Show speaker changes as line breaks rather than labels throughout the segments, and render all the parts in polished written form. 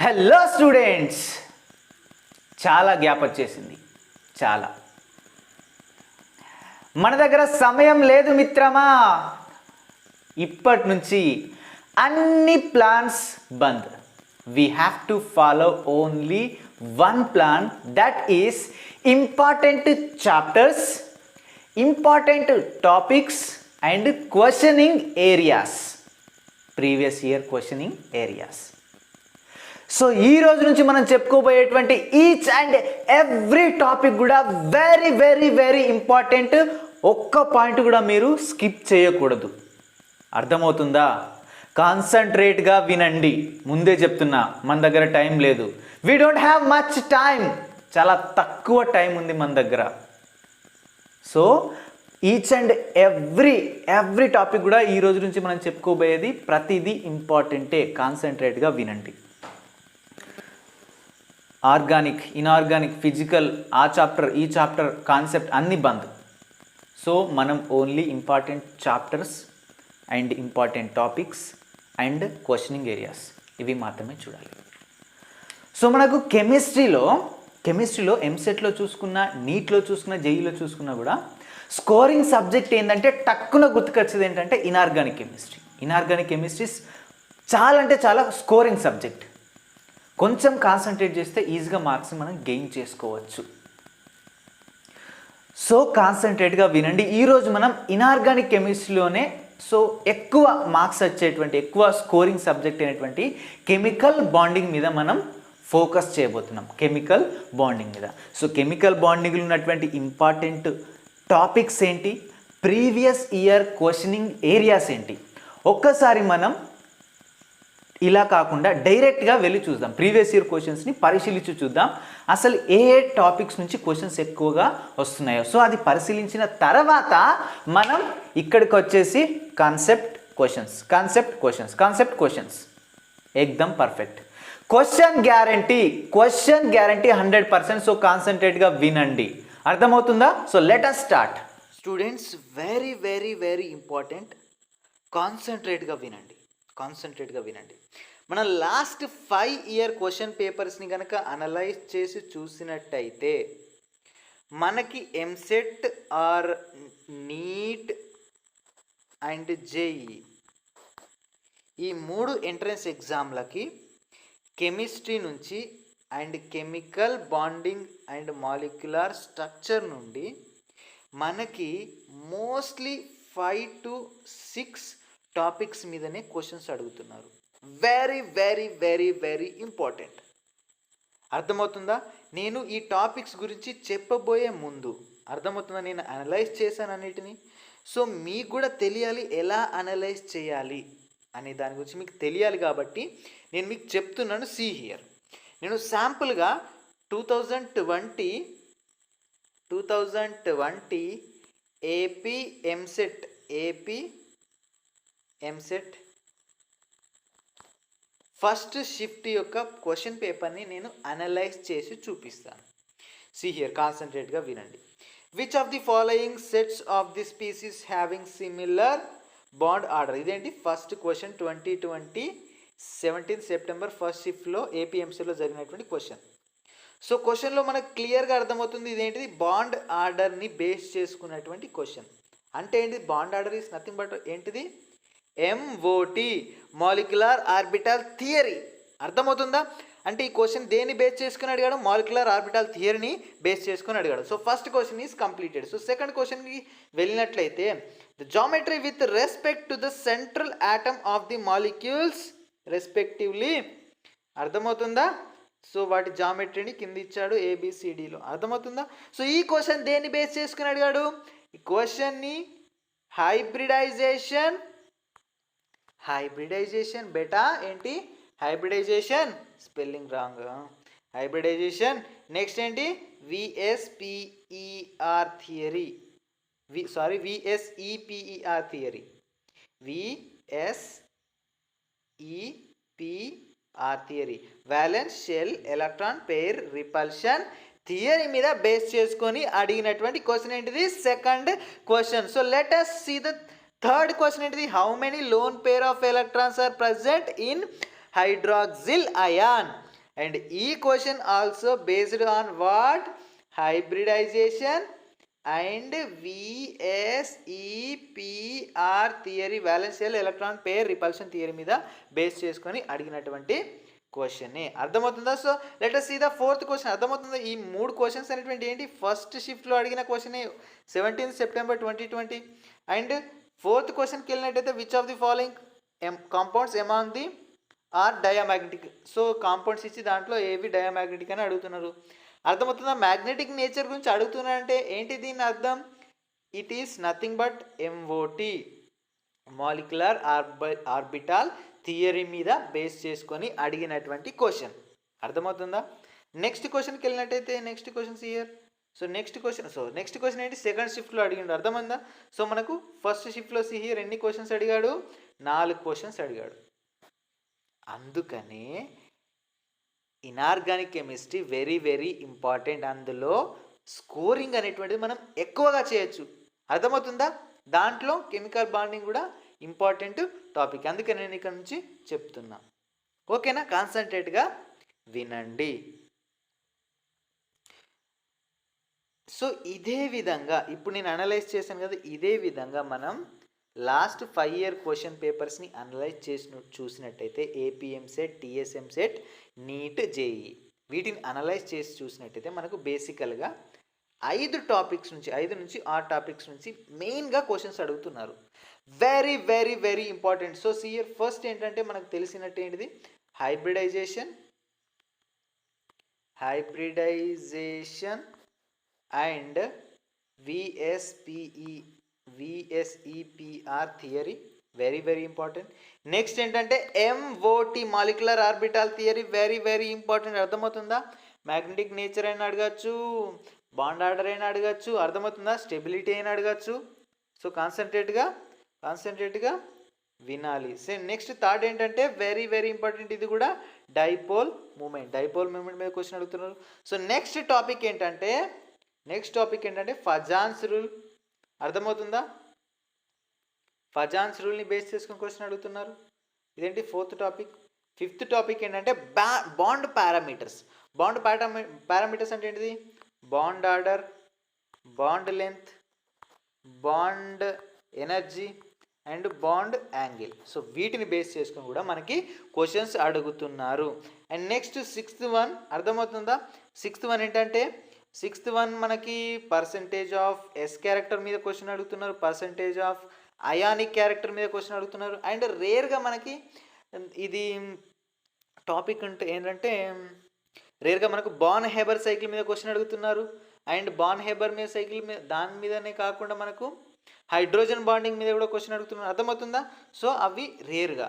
Hello students, చాలా gap వచ్చేసింది. చాలా మన దగ్గర సమయం లేదు మిత్రమా. ఇప్పటి నుంచి అన్ని plans bandh. We have to follow only one plan, that is important chapters, important topics and questioning areas, previous year questioning areas. So ఈ రోజు నుంచి మనం చెప్పుకోబోయేటువంటి ఈచ్ అండ్ ఎవ్రీ టాపిక్ కూడా వెరీ వెరీ వెరీ ఇంపార్టెంట్. ఒక్క point కూడా మీరు skip చేయకూడదు. అర్థమవుతుందా? కాన్సన్ట్రేట్గా వినండి. ముందే చెప్తున్నా, మన దగ్గర టైం లేదు. We don't have much time. చాలా తక్కువ టైం ఉంది మన దగ్గర. So each and every topic కూడా ఈ రోజు నుంచి మనం చెప్పుకోబోయేది ప్రతిదీ ఇంపార్టెంటే. కాన్సన్ట్రేట్గా వినండి. ఆర్గానిక్, ఇన్ఆర్గానిక్, ఫిజికల్, ఆ చాప్టర్ ఈ చాప్టర్ కాన్సెప్ట్ అన్నీ బంద్. సో మనం only important chapters and important topics and questioning areas ఇవి మాత్రమే చూడాలి. సో మనకు కెమిస్ట్రీలో ఎంసెట్లో చూసుకున్న, నీట్లో చూసుకున్న, జేఈలో చూసుకున్నా కూడా స్కోరింగ్ సబ్జెక్ట్ ఏంటంటే టక్కున గుర్తుకొచ్చేది ఏంటంటే ఇన్ఆర్గానిక్ కెమిస్ట్రీ. ఇన్ఆర్గానిక్ కెమిస్ట్రీ చాలా అంటే చాలా స్కోరింగ్ సబ్జెక్ట్. కొంచెం కాన్సన్ట్రేట్ చేస్తే ఈజీగా మార్క్స్ మనం గెయిన్ చేసుకోవచ్చు. సో కాన్సన్ట్రేట్గా వినండి. ఈరోజు మనం ఇన్ఆర్గానిక్ కెమిస్ట్రీలోనే ఎక్కువ మార్క్స్ వచ్చేటువంటి, ఎక్కువ స్కోరింగ్ సబ్జెక్ట్ అయినటువంటి కెమికల్ బాండింగ్ మీద మనం ఫోకస్ చేయబోతున్నాం. కెమికల్ బాండింగ్ మీద. సో కెమికల్ బాండింగ్లో ఉన్నటువంటి ఇంపార్టెంట్ టాపిక్స్ ఏంటి, ప్రీవియస్ ఇయర్ క్వశ్చనింగ్ ఏరియాస్ ఏంటి, ఒక్కసారి మనం ఇలా కాకుండా డైరెక్ట్గా వెళ్ళి చూద్దాం. ప్రీవియస్ ఇయర్ క్వశ్చన్స్ని పరిశీలించి చూద్దాం, అసలు ఏ టాపిక్స్ నుంచి క్వశ్చన్స్ ఎక్కువగా వస్తున్నాయో. సో అది పరిశీలించిన తర్వాత మనం ఇక్కడికి వచ్చేసి కాన్సెప్ట్ క్వశ్చన్స్ ఎక్దమ్ పర్ఫెక్ట్. Question guarantee 100%. సో కాన్సన్ట్రేట్గా వినండి. అర్థమవుతుందా? So let us start. Students, very very very important. కాన్సన్ట్రేట్గా వినండి. మనం లాస్ట్ 5 ఇయర్ క్వశ్చన్ పేపర్స్ని కనుక అనలైజ్ చేసి చూసినట్టయితే మనకి EAMCET or NEET and JEE ఈ 3 ఎంట్రన్స్ ఎగ్జామ్లకి కెమిస్ట్రీ నుంచి and chemical bonding and molecular structure నుండి మనకి మోస్ట్లీ 5 to 6 టాపిక్స్ మీదనే క్వశ్చన్స్ అడుగుతున్నారు. Very very very very important. అర్థమవుతుందా? నేను ఈ టాపిక్స్ గురించి చెప్పబోయే ముందు అర్థమవుతుందా, నేను అనలైజ్ చేశాను అన్నిటినీ. సో మీకు కూడా తెలియాలి ఎలా అనలైజ్ చేయాలి అనే దాని గురించి మీకు తెలియాలి కాబట్టి నేను మీకు చెప్తున్నాను. సీ హియర్, నేను శాంపుల్గా 2020 ఏపీ ఎంసెట్ ఫస్ట్ షిఫ్ట్ యొక్క క్వశ్చన్ పేపర్ని నేను అనలైజ్ చేసి చూపిస్తాను. సీ హియర్, కాన్సన్ట్రేట్గా వినండి. Which of the following sets of the species having similar bond order. ఇదేంటి ఫస్ట్ క్వశ్చన్, 2020 17 సెప్టెంబర్ ఫస్ట్ షిఫ్ట్లో ఏపీఎంసీలో జరిగినటువంటి క్వశ్చన్. సో క్వశ్చన్లో మనకు క్లియర్గా అర్థమవుతుంది ఇదేంటిది బాండ్ ఆర్డర్ని బేస్ చేసుకున్నటువంటి క్వశ్చన్. అంటే ఏంటిది? Bond order is nothing but ఏంటిది? MOT, molecular orbital theory. అర్థమవుతుందా? అంటే ఈ క్వశ్చన్ దేన్ని బేస్ చేసుకుని అడిగాడు? మాలిక్యులర్ ఆర్బిటల్ థియరీని బేస్ చేసుకుని అడిగాడు. So first question is completed. So second క్వశ్చన్కి వెళ్ళినట్లయితే the geometry with respect to the central atom of the molecules respectively. అర్థమవుతుందా? సో వాటి జామెట్రీని కింద ఇచ్చాడు ABCDలో. అర్థమవుతుందా? సో ఈ క్వశ్చన్ దేన్ని బేస్ చేసుకుని అడిగాడు? ఈ క్వశ్చన్ని హైబ్రిడైజేషన్ బెటా ఏంటి? Hybridization spelling wrong. Hybridization. Next ఏంటి? VSEPR theory. VSEPR theory. VSEPR theory. Valence shell electron pair repulsion theory మీద బేస్ చేసుకొని అడిగినటువంటి క్వశ్చన్ ఏంటిది? Second question. So let us see the third question ఏంటిది? How many lone pair of electrons are present in hydroxyl ion. And ఈ question also based on what hybridization and VSEPR theory, valential electron pair repulsion theory మీద base చేసుకొని అడిగినటువంటి క్వశ్చనే. అర్థమవుతుందా? So let us see the fourth question. అర్థమవుతుందా? ఈ 3 questions అనేటువంటి ఏంటి, ఫస్ట్ షిఫ్ట్లో అడిగిన క్వశ్చనే 17 సెప్టెంబర్ 2020. అండ్ ఫోర్త్ క్వశ్చన్కి వెళ్ళినట్టయితే which of the following compounds among the are diamagnetic. So compounds ఇచ్చి దాంట్లో ఏవి డయామాగ్నెటిక్ అని అడుగుతున్నారు. అర్థమవుతుందా? మ్యాగ్నెటిక్ నేచర్ గురించి అడుగుతున్నారంటే ఏంటి దీని అర్థం? It is nothing but MOT, molecular orbital theory మీద బేస్ చేసుకొని అడిగినటువంటి క్వశ్చన్. అర్థమవుతుందా? నెక్స్ట్ క్వశ్చన్కి వెళ్ళినట్టయితే next questions here. So next question ఏంటి, సెకండ్ షిఫ్ట్లో అడిగిండు. అర్థమైందా? సో మనకు ఫస్ట్ షిఫ్ట్లో హియర్ ఎన్ని క్వశ్చన్స్ అడిగాడు, 4 క్వశ్చన్స్ అడిగాడు. అందుకనే inorganic chemistry very very important. అందులో స్కోరింగ్ అనేటువంటిది మనం ఎక్కువగా చేయొచ్చు. అర్థమవుతుందా? దాంట్లో కెమికల్ బాండింగ్ కూడా ఇంపార్టెంట్ టాపిక్. అందుకే నేను ఇక్కడ నుంచి చెప్తున్నా. ఓకేనా? కాన్సన్ట్రేట్గా వినండి. సో ఇదే విధంగా ఇప్పుడు నేను అనలైజ్ చేశాను కదా, ఇదే విధంగా మనం లాస్ట్ 5 year క్వశ్చన్ పేపర్స్ని అనలైజ్ చేసి చూసినట్టయితే AP EAMCET, TS EAMCET, NEET, JEE వీటిని అనలైజ్ చేసి చూసినట్టయితే మనకు బేసికల్గా 5 నుంచి 6 టాపిక్స్ నుంచి మెయిన్గా క్వశ్చన్స్ అడుగుతున్నారు. Very very very important. So see here first ఏంటంటే మనకు తెలిసినట్టు ఏంటిది, hybridization and VSEPR theory very very important. Next ఏంటంటే MOT, molecular orbital theory very very important. అర్థమవుతుందా? మ్యాగ్నెటిక్ నేచర్ అయినా అడగచ్చు, బాండ్ ఆర్డర్ అయినా అడగచ్చు. అర్థమవుతుందా? స్టెబిలిటీ అయినా అడగచ్చు. సో కాన్సన్ట్రేట్గా వినాలి. సో నెక్స్ట్ థర్డ్ ఏంటంటే వెరీ వెరీ ఇంపార్టెంట్, ఇది కూడా డైపోల్ మూమెంట్ మీద క్వశ్చన్ అడుగుతున్నారు. సో నెక్స్ట్ టాపిక్ ఏంటంటే ఫజాన్స్ రూల్. అర్థమవుతుందా? ఫజాన్స్ రూల్ని బేస్ చేసుకుని క్వశ్చన్ అడుగుతున్నారు. ఇదేంటి ఫోర్త్ టాపిక్. ఫిఫ్త్ టాపిక్ ఏంటంటే బాండ్ పారామీటర్స్. పారామీటర్స్ అంటే ఏంటిది, bond order, bond length, bond energy and bond angle. So వీటిని బేస్ చేసుకొని కూడా మనకి క్వశ్చన్స్ అడుగుతున్నారు. And next 6th one. అర్థమవుతుందా? 6th one ఏంటంటే మనకి పర్సంటేజ్ ఆఫ్ ఎస్ క్యారెక్టర్ మీద క్వశ్చన్ అడుగుతున్నారు, పర్సంటేజ్ ఆఫ్ అయానిక్ క్యారెక్టర్ మీద క్వశ్చన్ అడుగుతున్నారు. అండ్ రేర్గా మనకి ఇది టాపిక్ అంటే ఏంటంటే రేర్గా మనకు బాన్ హెబర్ సైకిల్ మీద క్వశ్చన్ అడుగుతున్నారు. అండ్ బాన్ హెబర్ మీద సైకిల్ మీద దాని మీదనే కాకుండా మనకు హైడ్రోజన్ బాండింగ్ మీద కూడా క్వశ్చన్ అడుగుతున్నారు. అర్థమవుతుందా? సో అవి రేర్గా.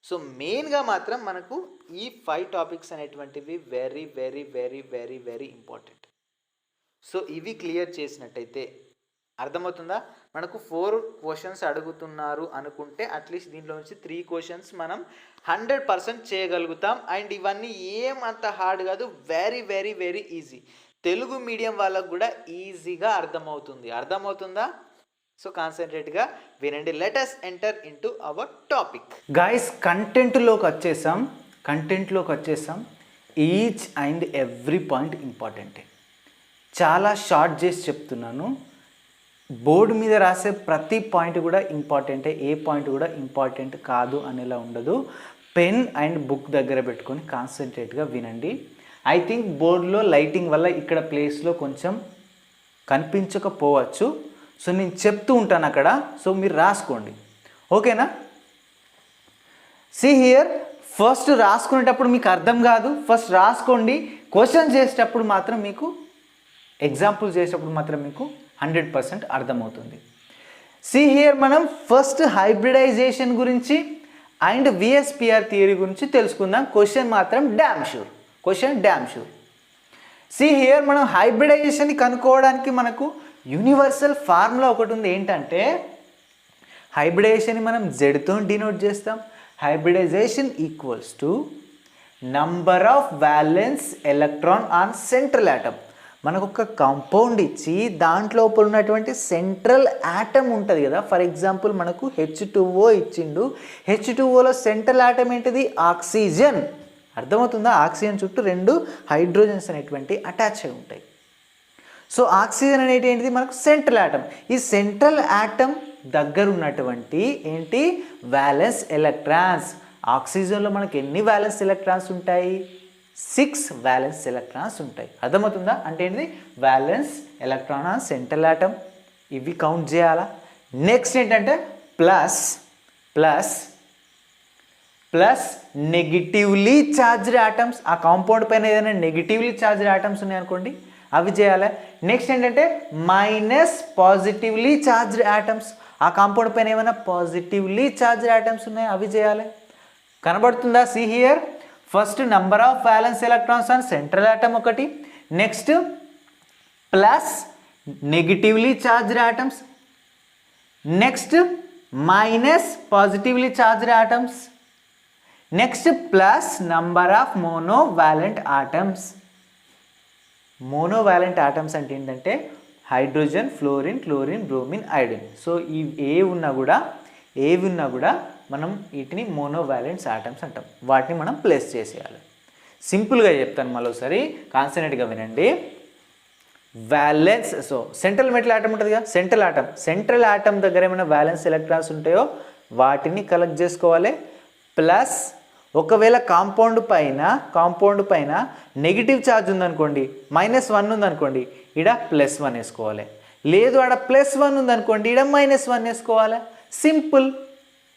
సో మెయిన్గా మాత్రం మనకు ఈ 5 టాపిక్స్ అనేటువంటివి very very very very very important. So ఇవి క్లియర్ చేసినట్టయితే అర్థమవుతుందా? మనకు 4 క్వశ్చన్స్ అడుగుతున్నారు అనుకుంటే అట్లీస్ట్ దీంట్లో నుంచి 3 క్వశ్చన్స్ మనం 100% చేయగలుగుతాం. అండ్ ఇవన్నీ ఏమంత హార్డ్ కాదు, very very very easy. Telugu medium వాళ్ళకు కూడా ఈజీగా అర్థమవుతుందా? సో కాన్సన్ట్రేట్గా వినండి. Let us enter into our topic.
Guys కంటెంట్లోకి వచ్చేసాం. ఈచ్ అండ్ ఎవ్రీ పాయింట్ ఇంపార్టెంటే. చాలా షార్ట్ చేసి చెప్తున్నాను. బోర్డు మీద రాసే ప్రతి పాయింట్ కూడా ఇంపార్టెంటే, ఏ పాయింట్ కూడా ఇంపార్టెంట్ కాదు అనేలా ఉండదు. పెన్ అండ్ బుక్ దగ్గర పెట్టుకొని కాన్సన్ట్రేట్గా వినండి. ఐ థింక్ బోర్డులో లైటింగ్ వల్ల ఇక్కడ ప్లేస్లో కొంచెం కనిపించకపోవచ్చు. సో నేను చెప్తూ ఉంటాను అక్కడ, సో మీరు రాసుకోండి. ఓకేనా? సి హియర్, ఫస్ట్ రాసుకునేటప్పుడు మీకు అర్థం కాదు, ఫస్ట్ రాసుకోండి. క్వశ్చన్ చేసేటప్పుడు మాత్రం మీకు, ఎగ్జాంపుల్ చేసేటప్పుడు మాత్రం మీకు 100% అర్థమవుతుంది. సి హియర్, మనం ఫస్ట్ హైబ్రిడైజేషన్ గురించి అండ్ విఎస్పిఆర్ థియరీ గురించి తెలుసుకుందాం. క్వశ్చన్ మాత్రం డ్యామ్ షూర్. సి హియర్, మనం హైబ్రిడైజేషన్ని కనుక్కోవడానికి మనకు యూనివర్సల్ ఫార్ములా ఒకటి ఉంది. ఏంటంటే హైబ్రిడైజేషన్ని మనం జెడ్తో డినోట్ చేస్తాం. Hybridisation equals to number of valence electron on central atom. మనకు ఒక కాంపౌండ్ ఇచ్చి దాంట్లోపల ఉన్నటువంటి సెంట్రల్ ఆటమ్ ఉంటుంది కదా. ఫర్ ఎగ్జాంపుల్ మనకు H2O ఇచ్చిండు. H2Oలో సెంట్రల్ ఆటమ్ ఏంటిది, ఆక్సిజన్. అర్థమవుతుందా? ఆక్సిజన్ చుట్టూ 2 హైడ్రోజన్స్ అనేటువంటి అటాచ్ అయి ఉంటాయి. సో ఆక్సిజన్ అనేది ఏంటిది మనకు సెంట్రల్ ఆటమ్. ఈ సెంట్రల్ ఆటమ్ దగ్గర ఉన్నటువంటి ఏంటి వ్యాలెన్స్ ఎలక్ట్రాన్స్. ఆక్సిజన్లో మనకి ఎన్ని వ్యాలెన్స్ ఎలక్ట్రాన్స్ ఉంటాయి? 6 వ్యాలెన్స్ ఎలక్ట్రాన్స్ ఉంటాయి. అర్థమవుతుందా? అంటే ఏంటిది valence electron on central atom. ఇవి కౌంట్ చేయాలా. నెక్స్ట్ ఏంటంటే plus plus plus negatively charged atoms. ఆ కాంపౌండ్ పైన ఏదైనా నెగిటివ్లీ ఛార్జ్డ్ ఆటమ్స్ ఉన్నాయనుకోండి అవి చేయాలి. నెక్స్ట్ ఏంటంటే మైనస్ పాజిటివ్లీ ఛార్జ్డ్ ఆటమ్స్. ఆ కాంపౌండ్ పైన ఏమైనా పాజిటివ్లీ ఛార్జ్డ్ ఆటమ్స్ ఉన్నాయి అవి చేయాలి. కనబడుతుందా? See here first number of valence electrons on central atom ఒకటి, next plus negatively charged atoms, next minus positively charged atoms, next plus number of monovalent atoms. Monovalent atoms అంటే ఏంటంటే hydrogen, fluorine, chlorine, bromine, iodine. So ఏవి ఉన్నా కూడా మనం వీటిని మోనోవాలెంట్స్ atoms అంటాం. వాటిని మనం ప్లేస్ చేసేయాలి. సింపుల్గా చెప్తాను మరోసారి, కాన్సన్ట్రేట్గా వినండి. Valence, so central metal atom ఉంటుంది కదా, సెంట్రల్ ఆటమ్ దగ్గర ఏమైనా వ్యాలెన్స్ ఎలక్ట్రాన్స్ ఉంటాయో వాటిని కలెక్ట్ చేసుకోవాలి. ప్లస్ ఒకవేళ కాంపౌండ్ పైన నెగిటివ్ ఛార్జ్ ఉందనుకోండి, -1 ఉందనుకోండి, ఇక్కడ +1 వేసుకోవాలి. లేదు ఆడ +1 ఉందనుకోండి, ఇక్కడ -1 వేసుకోవాలి. సింపుల్.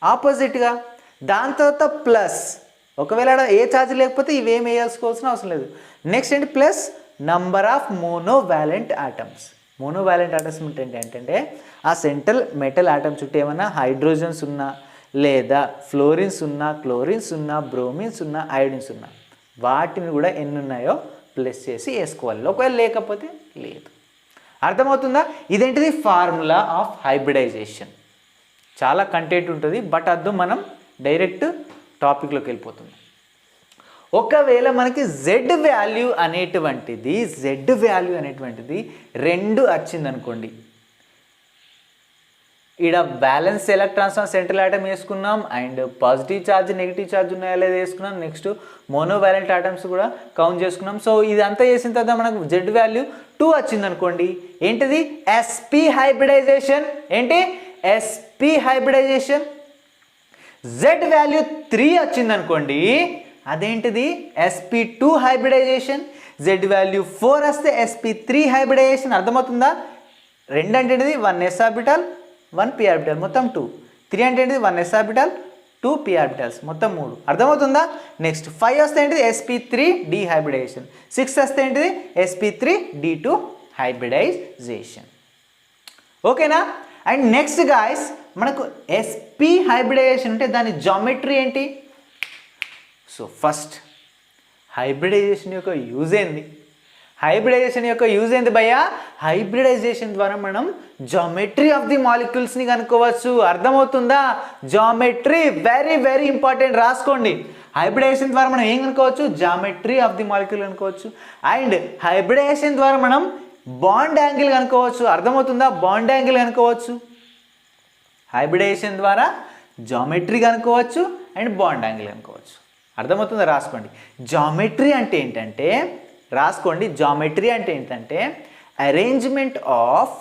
ఆపోజిట్గా దాని తర్వాత ప్లస్, ఒకవేళ ఆడ ఏ ఛార్జ్ లేకపోతే ఇవేం వేయాల్సుకోవాల్సిన అవసరం లేదు. నెక్స్ట్ ఏంటి plus number of monovalent atoms. Monovalent atoms ఏంటంటే ఆ సెంట్రల్ మెటల్ ఆటమ్ చుట్టూ ఏమైనా హైడ్రోజన్స్ ఉన్నా లేదా ఫ్లోరిన్స్ ఉన్నా, క్లోరిన్స్ ఉన్నా, బ్రోమిన్స్ ఉన్నా, ఐడిన్స్ ఉన్నా వాటిని కూడా ఎన్ని ఉన్నాయో ప్లస్ చేసి వేసుకోవాలి. ఒకవేళ లేకపోతే లేదు. అర్థమవుతుందా? ఇదేంటిది ఫార్ములా ఆఫ్ హైబ్రిడైజేషన్. చాలా కంటెంట్ ఉంటుంది, బట్ అద్దు మనం డైరెక్ట్ టాపిక్లోకి వెళ్ళిపోతున్నాం. ఒకవేళ మనకి Z వాల్యూ అనేటువంటిది 2 వచ్చిందనుకోండి, ఇక్కడ బ్యాలెన్స్ ఎలక్ట్రాన్స్ సెంట్రల్ ఆటమ్ వేసుకున్నాం, and positive charge negative charge ఉన్నాయా లేదా వేసుకున్నాం, నెక్స్ట్ మోనోవాలెంట్ ఆటమ్స్ కూడా కౌంట్ చేసుకున్నాం. సో ఇదంతా చేసిన తర్వాత మనకు Z వాల్యూ 2 వచ్చిందనుకోండి, ఏంటిది sp హైబ్రిడైజేషన్. ఏంటి sp హైబ్రిడైజేషన్. Z వాల్యూ 3 వచ్చిందనుకోండి, అదేంటిది sp2 హైబ్రిడైజేషన్. Z వాల్యూ 4 వస్తే sp3 హైబ్రిడైజేషన్. అర్థమవుతుందా? 2 అంటే 1 s ఆర్బిటాల్ 1 p ఆర్బిటాల్ మొత్తం 2. 3 అంటే 1 s ఆర్బిటాల్ 2 p ఆర్బిటాల్స్ మొత్తం 3. అర్థమవుతుందా? నెక్స్ట్ 5 వస్తే ఏంటిది sp3 డీహైబ్రిడైజేషన్. 6 వస్తే ఏంటిది sp3 d2 హైబ్రిడైజేషన్. ఓకేనా? అండ్ నెక్స్ట్ గాయస్ మనకు sp హైబ్రిడైజేషన్ అంటే దాని జామెట్రీ ఏంటి? సో ఫస్ట్ హైబ్రిడైజేషన్ యొక్క యూజ్ ఏంది? భయ్యా? హైబ్రిడైజేషన్ ద్వారా మనం జామెట్రీ ఆఫ్ ది మాలిక్యూల్స్ని కనుక్కోవచ్చు. అర్థమవుతుందా? జామెట్రీ వెరీ వెరీ ఇంపార్టెంట్, రాసుకోండి. హైబ్రిడైజేషన్ ద్వారా మనం ఏం కనుక్కోవచ్చు? జామెట్రీ ఆఫ్ ది మాలిక్యూల్ కనుక్కోవచ్చు. అండ్ హైబ్రిడైజేషన్ ద్వారా మనం బాండ్ యాంగిల్ కనుక్కోవచ్చు. అర్థమవుతుందా? బాండ్ యాంగిల్ కనుక్కోవచ్చు. హైబ్రిడైజేషన్ ద్వారా జామెట్రీ కనుక్కోవచ్చు అండ్ బాండ్ యాంగిల్ కనుక్కోవచ్చు. అర్థమవుతుందా? రాసుకోండి. జామెట్రీ అంటే ఏంటంటే arrangement of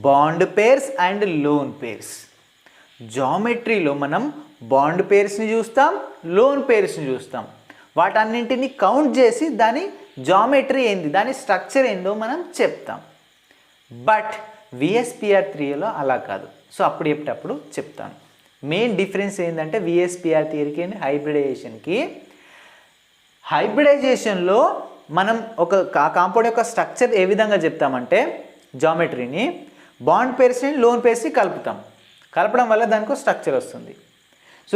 bond pairs and lone pairs. జామెట్రీలో మనం బాండ్ పేర్స్ని చూస్తాం, లోన్ పేర్స్ని చూస్తాం. వాటన్నింటిని కౌంట్ చేసి దాని జామెట్రీ ఏంది, దాని స్ట్రక్చర్ ఏందో మనం చెప్తాం. బట్ VSPR 3లో అలా కాదు. సో అప్పుడు చెప్తాను. మెయిన్ డిఫరెన్స్ ఏంటంటే VSPR థియరీకి అండ్ హైబ్రిడైజేషన్లో మనం ఒక కాంపౌండ్ యొక్క స్ట్రక్చర్ ఏ విధంగా చెప్తామంటే జామెట్రీని, బాండ్ పేర్స్ని, లోన్ పేర్స్ని కలపడం వల్ల దానికి స్ట్రక్చర్ వస్తుంది. సో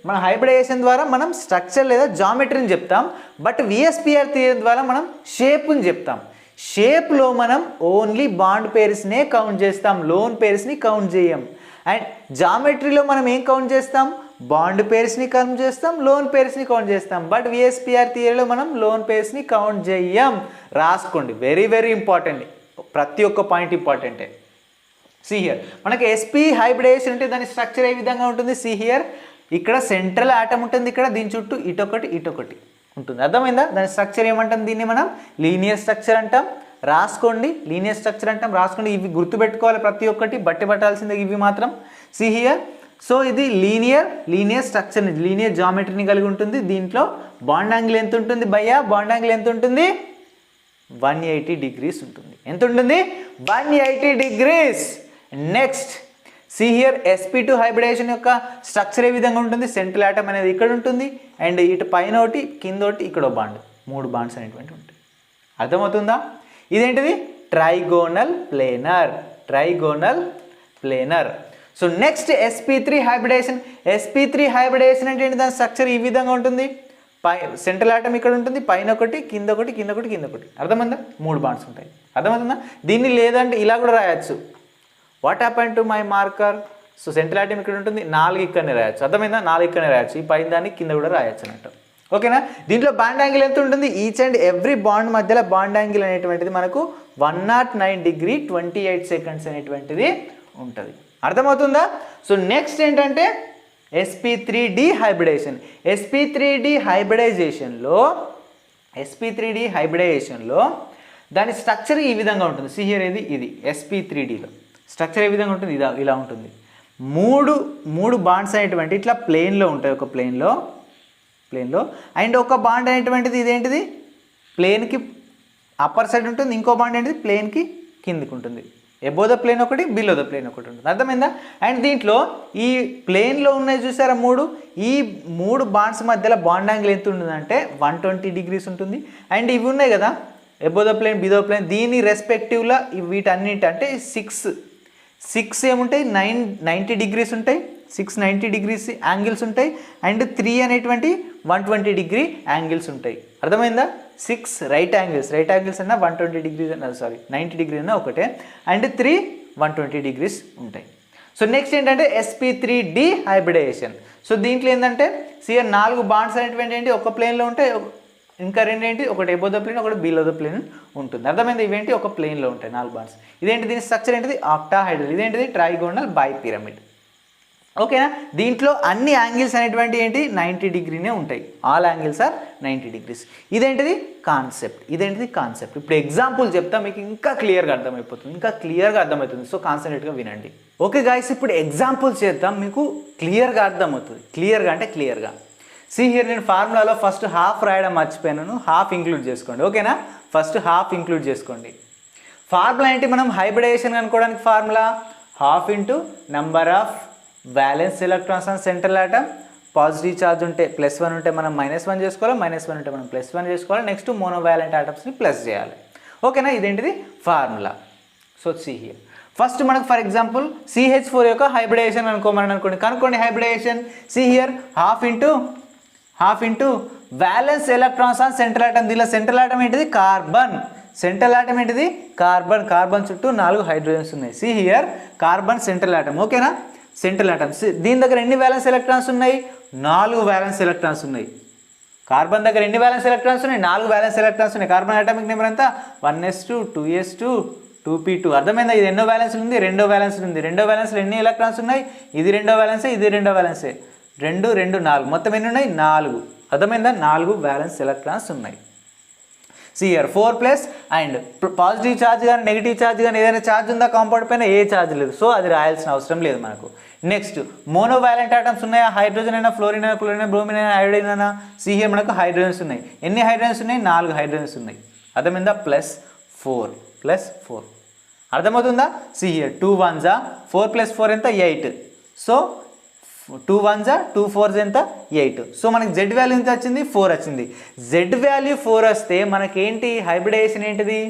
మన హైబ్రిడైజేషన్ ద్వారా మనం స్ట్రక్చర్ లేదా జామెట్రీని చెప్తాం. బట్ VSPR థియరీ ద్వారా మనం షేప్ని చెప్తాం. షేప్లో మనం ఓన్లీ బాండ్ పేర్స్నే కౌంట్ చేస్తాం, లోన్ పేర్స్ని కౌంట్ చేయం. అండ్ జామెట్రీలో మనం ఏం కౌంట్ చేస్తాం? బాండ్ పేర్స్ని కౌంట్ చేస్తాం, లోన్ పేర్స్ని కౌంట్ చేస్తాం. బట్ VSPR థియరీలో మనం లోన్ పేర్స్ని కౌంట్ చేయం. రాసుకోండి, వెరీ వెరీ ఇంపార్టెంట్. ప్రతి ఒక్క పాయింట్ ఇంపార్టెంటే. సీ హియర్ మనకి sp హైబ్రిడైజేషన్ అంటే దాని స్ట్రక్చర్ ఏ విధంగా ఉంటుంది? సీ హియర్ ఇక్కడ సెంట్రల్ ఆటమ్ ఉంటుంది, ఇక్కడ దీని చుట్టూ ఇటొకటి ఉంటుంది. అర్థమైందా? దాని స్ట్రక్చర్ ఏమంటాం? దీన్ని మనం లీనియర్ స్ట్రక్చర్ అంటాం. రాసుకోండి, లీనియర్ స్ట్రక్చర్ అంటాం. రాసుకోండి, ఇవి గుర్తుపెట్టుకోవాలి ప్రతి ఒక్కటి, బట్టి పట్టాల్సిందే ఇవి మాత్రం. See here. సో ఇది లీనియర్ స్ట్రక్చర్, లీనియర్ జామెట్రీని కలిగి ఉంటుంది. దీంట్లో బాండ్ యాంగిల్ ఎంత ఉంటుంది భయ్యా? బాండ్ యాంగిల్ ఎంత ఉంటుంది? 180 degrees ఉంటుంది. ఎంత ఉంటుంది? 180 degrees. Next see here sp2 hybridisation యొక్క స్ట్రక్చర్ ఏ విధంగా ఉంటుంది? సెంట్రల్ ఆటమ్ అనేది ఇక్కడ ఉంటుంది, అండ్ ఇటు పైన ఒకటి కింద ఒకటి ఇక్కడ బాండ్, 3 బాండ్స్ అనేటువంటి ఉంటాయి. అర్థమవుతుందా? ఇదేంటిది? Trigonal planar. So next sp3 hybridisation. sp3 hybridisation అంటే ఏంటి? దాని స్ట్రక్చర్ ఈ విధంగా ఉంటుంది. సెంట్రల్ ఆటమ్ ఇక్కడ ఉంటుంది, పైన ఒకటి కింద ఒకటి కింద ఒకటి కింద ఒకటి. అర్థమైందా? 3 బాండ్స్ ఉంటాయి. అర్థమవుతుందా? దీన్ని లేదంటే ఇలా కూడా రాయొచ్చు. What happen to my marker? So central atom ఇక్కడ ఉంటుంది, 4 ఇక్కడనే రాయొచ్చు. అర్థమైందా? 4 ఇక్కడనే రాయొచ్చు. ఈ పైన దాన్ని కింద కూడా రాయొచ్చు అన్నట్టు. ఓకేనా? దీంట్లో బాండ్ యాంగిల్ ఎంత ఉంటుంది? ఈచ్ అండ్ ఎవ్రీ బాండ్ మధ్యలో బాండ్ యాంగిల్ అనేటువంటిది మనకు 109 degree 28 seconds అనేటువంటిది ఉంటుంది. అర్థమవుతుందా? సో నెక్స్ట్ ఏంటంటే sp3d హైబ్రిడేషన్. sp3d హైబ్రిడేషన్లో దాని స్ట్రక్చర్ ఈ విధంగా ఉంటుంది. సి హియర్ ఇది sp3dలో స్ట్రక్చర్ ఏ విధంగా ఉంటుంది? ఇలా ఉంటుంది. మూడు బాండ్స్ అనేటువంటి ఇట్లా ప్లేన్లో ఉంటాయి. ఒక ప్లేన్లో అండ్ ఒక బాండ్ అనేటువంటిది ఇదేంటిది? ప్లేన్కి అప్పర్ సైడ్ ఉంటుంది. ఇంకో బాండ్ ఏంటిది? ప్లేన్కి కిందికి ఉంటుంది. ఎబో ద ప్లేన్ ఒకటి, బిలో ద ప్లేన్ ఒకటి ఉంటుంది. అర్థమైందా? అండ్ దీంట్లో ఈ ప్లేన్లో ఉన్నాయి చూసారా 3, ఈ 3 బాండ్స్ మధ్యలో బాండ్ యాంగిల్ ఎంత ఉంటుందంటే 120 degrees ఉంటుంది. అండ్ ఇవి ఉన్నాయి కదా, above the plane, below the plane, దీని రెస్పెక్టివ్గా వీటన్నిటి అంటే 6 ఏముంటాయి? 90 degrees ఉంటాయి. 6 90 degrees యాంగిల్స్ ఉంటాయి. అండ్ 3 అనేటువంటి 120 degree యాంగిల్స్ ఉంటాయి. అర్థమైందా? 6 రైట్ యాంగిల్స్ అన్న 120 degrees అన్న 90 degrees అన్న ఒకటే. అండ్ 3 120 degrees ఉంటాయి. సో నెక్స్ట్ ఏంటంటే sp3d హైబ్రిడేషన్. సో దీంట్లో ఏంటంటే సిఆర్ 4 బాండ్స్ అనేటువంటి ఏంటి? ఒక ప్లేన్లో ఉంటాయి. ఇంకా 2 ఏంటి? ఒకటి ఎబో ద ప్లేన్, ఒకటి బిలో ద ప్లేన్ ఉంటుంది. అర్థమైంది? ఇవేంటి? ఒక ప్లేన్లో ఉంటాయి 4 బాండ్స్. ఇదేంటి? దీని స్ట్రక్చర్ ఏంటిది? ఆక్టాహైడ్రల్. ఇదేంటిది? Trigonal bipyramid. ఓకేనా? దీంట్లో అన్ని యాంగిల్స్ అనేటువంటి ఏంటి? 90 degrees ఉంటాయి. All angles are 90 degrees. ఇదేంటిది? కాన్సెప్ట్. ఇప్పుడు ఎగ్జాంపుల్ చెప్తా, మీకు ఇంకా క్లియర్గా అర్థమవుతుంది. సో కాన్సన్ట్రేట్గా వినండి. ఓకే గాయస్, ఇప్పుడు ఎగ్జాంపుల్ చేద్దాం, మీకు క్లియర్గా అర్థమవుతుంది. క్లియర్గా సి హియర్, నేను ఫార్ములాలో ఫస్ట్ హాఫ్ రాయడం మర్చిపోయాను. హాఫ్ ఇంక్లూడ్ చేసుకోండి. ఓకేనా? ఫస్ట్ హాఫ్ ఇంక్లూడ్ చేసుకోండి. ఫార్ములా ఏంటి? మనం హైబ్రిడేషన్ అనుకోవడానికి formula half into number of valence electrons on central atom. Positive charge ఉంటే +1 ఉంటే మనం -1 చేసుకోవాలి, -1 ఉంటే మనం +1 చేసుకోవాలి. నెక్స్ట్ మోనోవాలెంట్ ఆటమ్స్ని ప్లస్ చేయాలి. ఓకేనా? ఇదేంటిది? Formula. So see here first మనకు ఫర్ ఎగ్జాంపుల్ CH4 యొక్క హైబ్రిడేషన్ కనుక్కోండి hybridization. See here half into valence electrons on central atom. దీనిలో సెంట్రల్ ఆటమ్ ఏంటిది? కార్బన్ చుట్టూ 4 హైడ్రోజన్స్ ఉన్నాయి. See here carbon central atom. ఓకేనా? Central atoms. దీని దగ్గర ఎన్ని వ్యాలెన్స్ ఎలక్ట్రాన్స్ ఉన్నాయి? 4 వ్యాలెన్స్ ఎలక్ట్రాన్స్ ఉన్నాయి. కార్బన్ దగ్గర ఎన్ని వ్యాలెన్స్ ఎలక్ట్రాన్స్ ఉన్నాయి? 4 వ్యాలెన్స్ ఎలక్ట్రాన్స్ ఉన్నాయి. కార్బన్ అటామిక్ నెంబర్ ఎంత? 1s2 2s2 2p2. అర్థమైందా? ఇది ఎన్నో వ్యాలెన్స్ ఉంది? రెండో వ్యాలెన్స్ ఉంది. రెండో వ్యాలెన్స్లో ఎన్ని ఎలక్ట్రాన్స్ ఉన్నాయి? ఇది రెండో వ్యాలెన్సే, ఇది రెండో వ్యాలెన్సే. 2 2 4 మొత్తం ఎన్ని ఉన్నాయి? 4. అర్థమైందా? 4 వ్యాలెన్స్ ఎలక్ట్రాన్స్ ఉన్నాయి. సిఆర్ 4+ అండ్ పాజిటివ్ ఛార్జ్ కానీ నెగిటివ్ ఛార్జ్ కానీ ఏదైనా ఛార్జ్ ఉందా కాంపౌండ్ పైన? ఏ ఛార్జ్ లేదు. సో అది రాయాల్సిన అవసరం లేదు మనకు. నెక్స్ట్ మోనోవాలెంట్ ఆటమ్స్ ఉన్నాయా? హైడ్రోజన్ అయినా, ఫ్లోరిన్ అయినా, క్లోరిన్, బ్రోమిన్ అయినా, అయోడిన్ అయినా. సిహియర్ మనకు హైడ్రోజన్స్ ఉన్నాయి. ఎన్ని హైడ్రోజన్స్ ఉన్నాయి? 4 హైడ్రోజన్స్ ఉన్నాయి. అర్థమైందా? +4 అర్థమవుతుందా? సిహియర్ 2 1s 4 + 4 ఎంత? 8. సో 2 1s 2 4s ఎంత? 8. సో మనకి Z వాల్యూ ఎంత వచ్చింది? 4 వచ్చింది. Z వాల్యూ 4 వస్తే మనకేంటి? హైబ్రిడేషన్ ఏంటిది?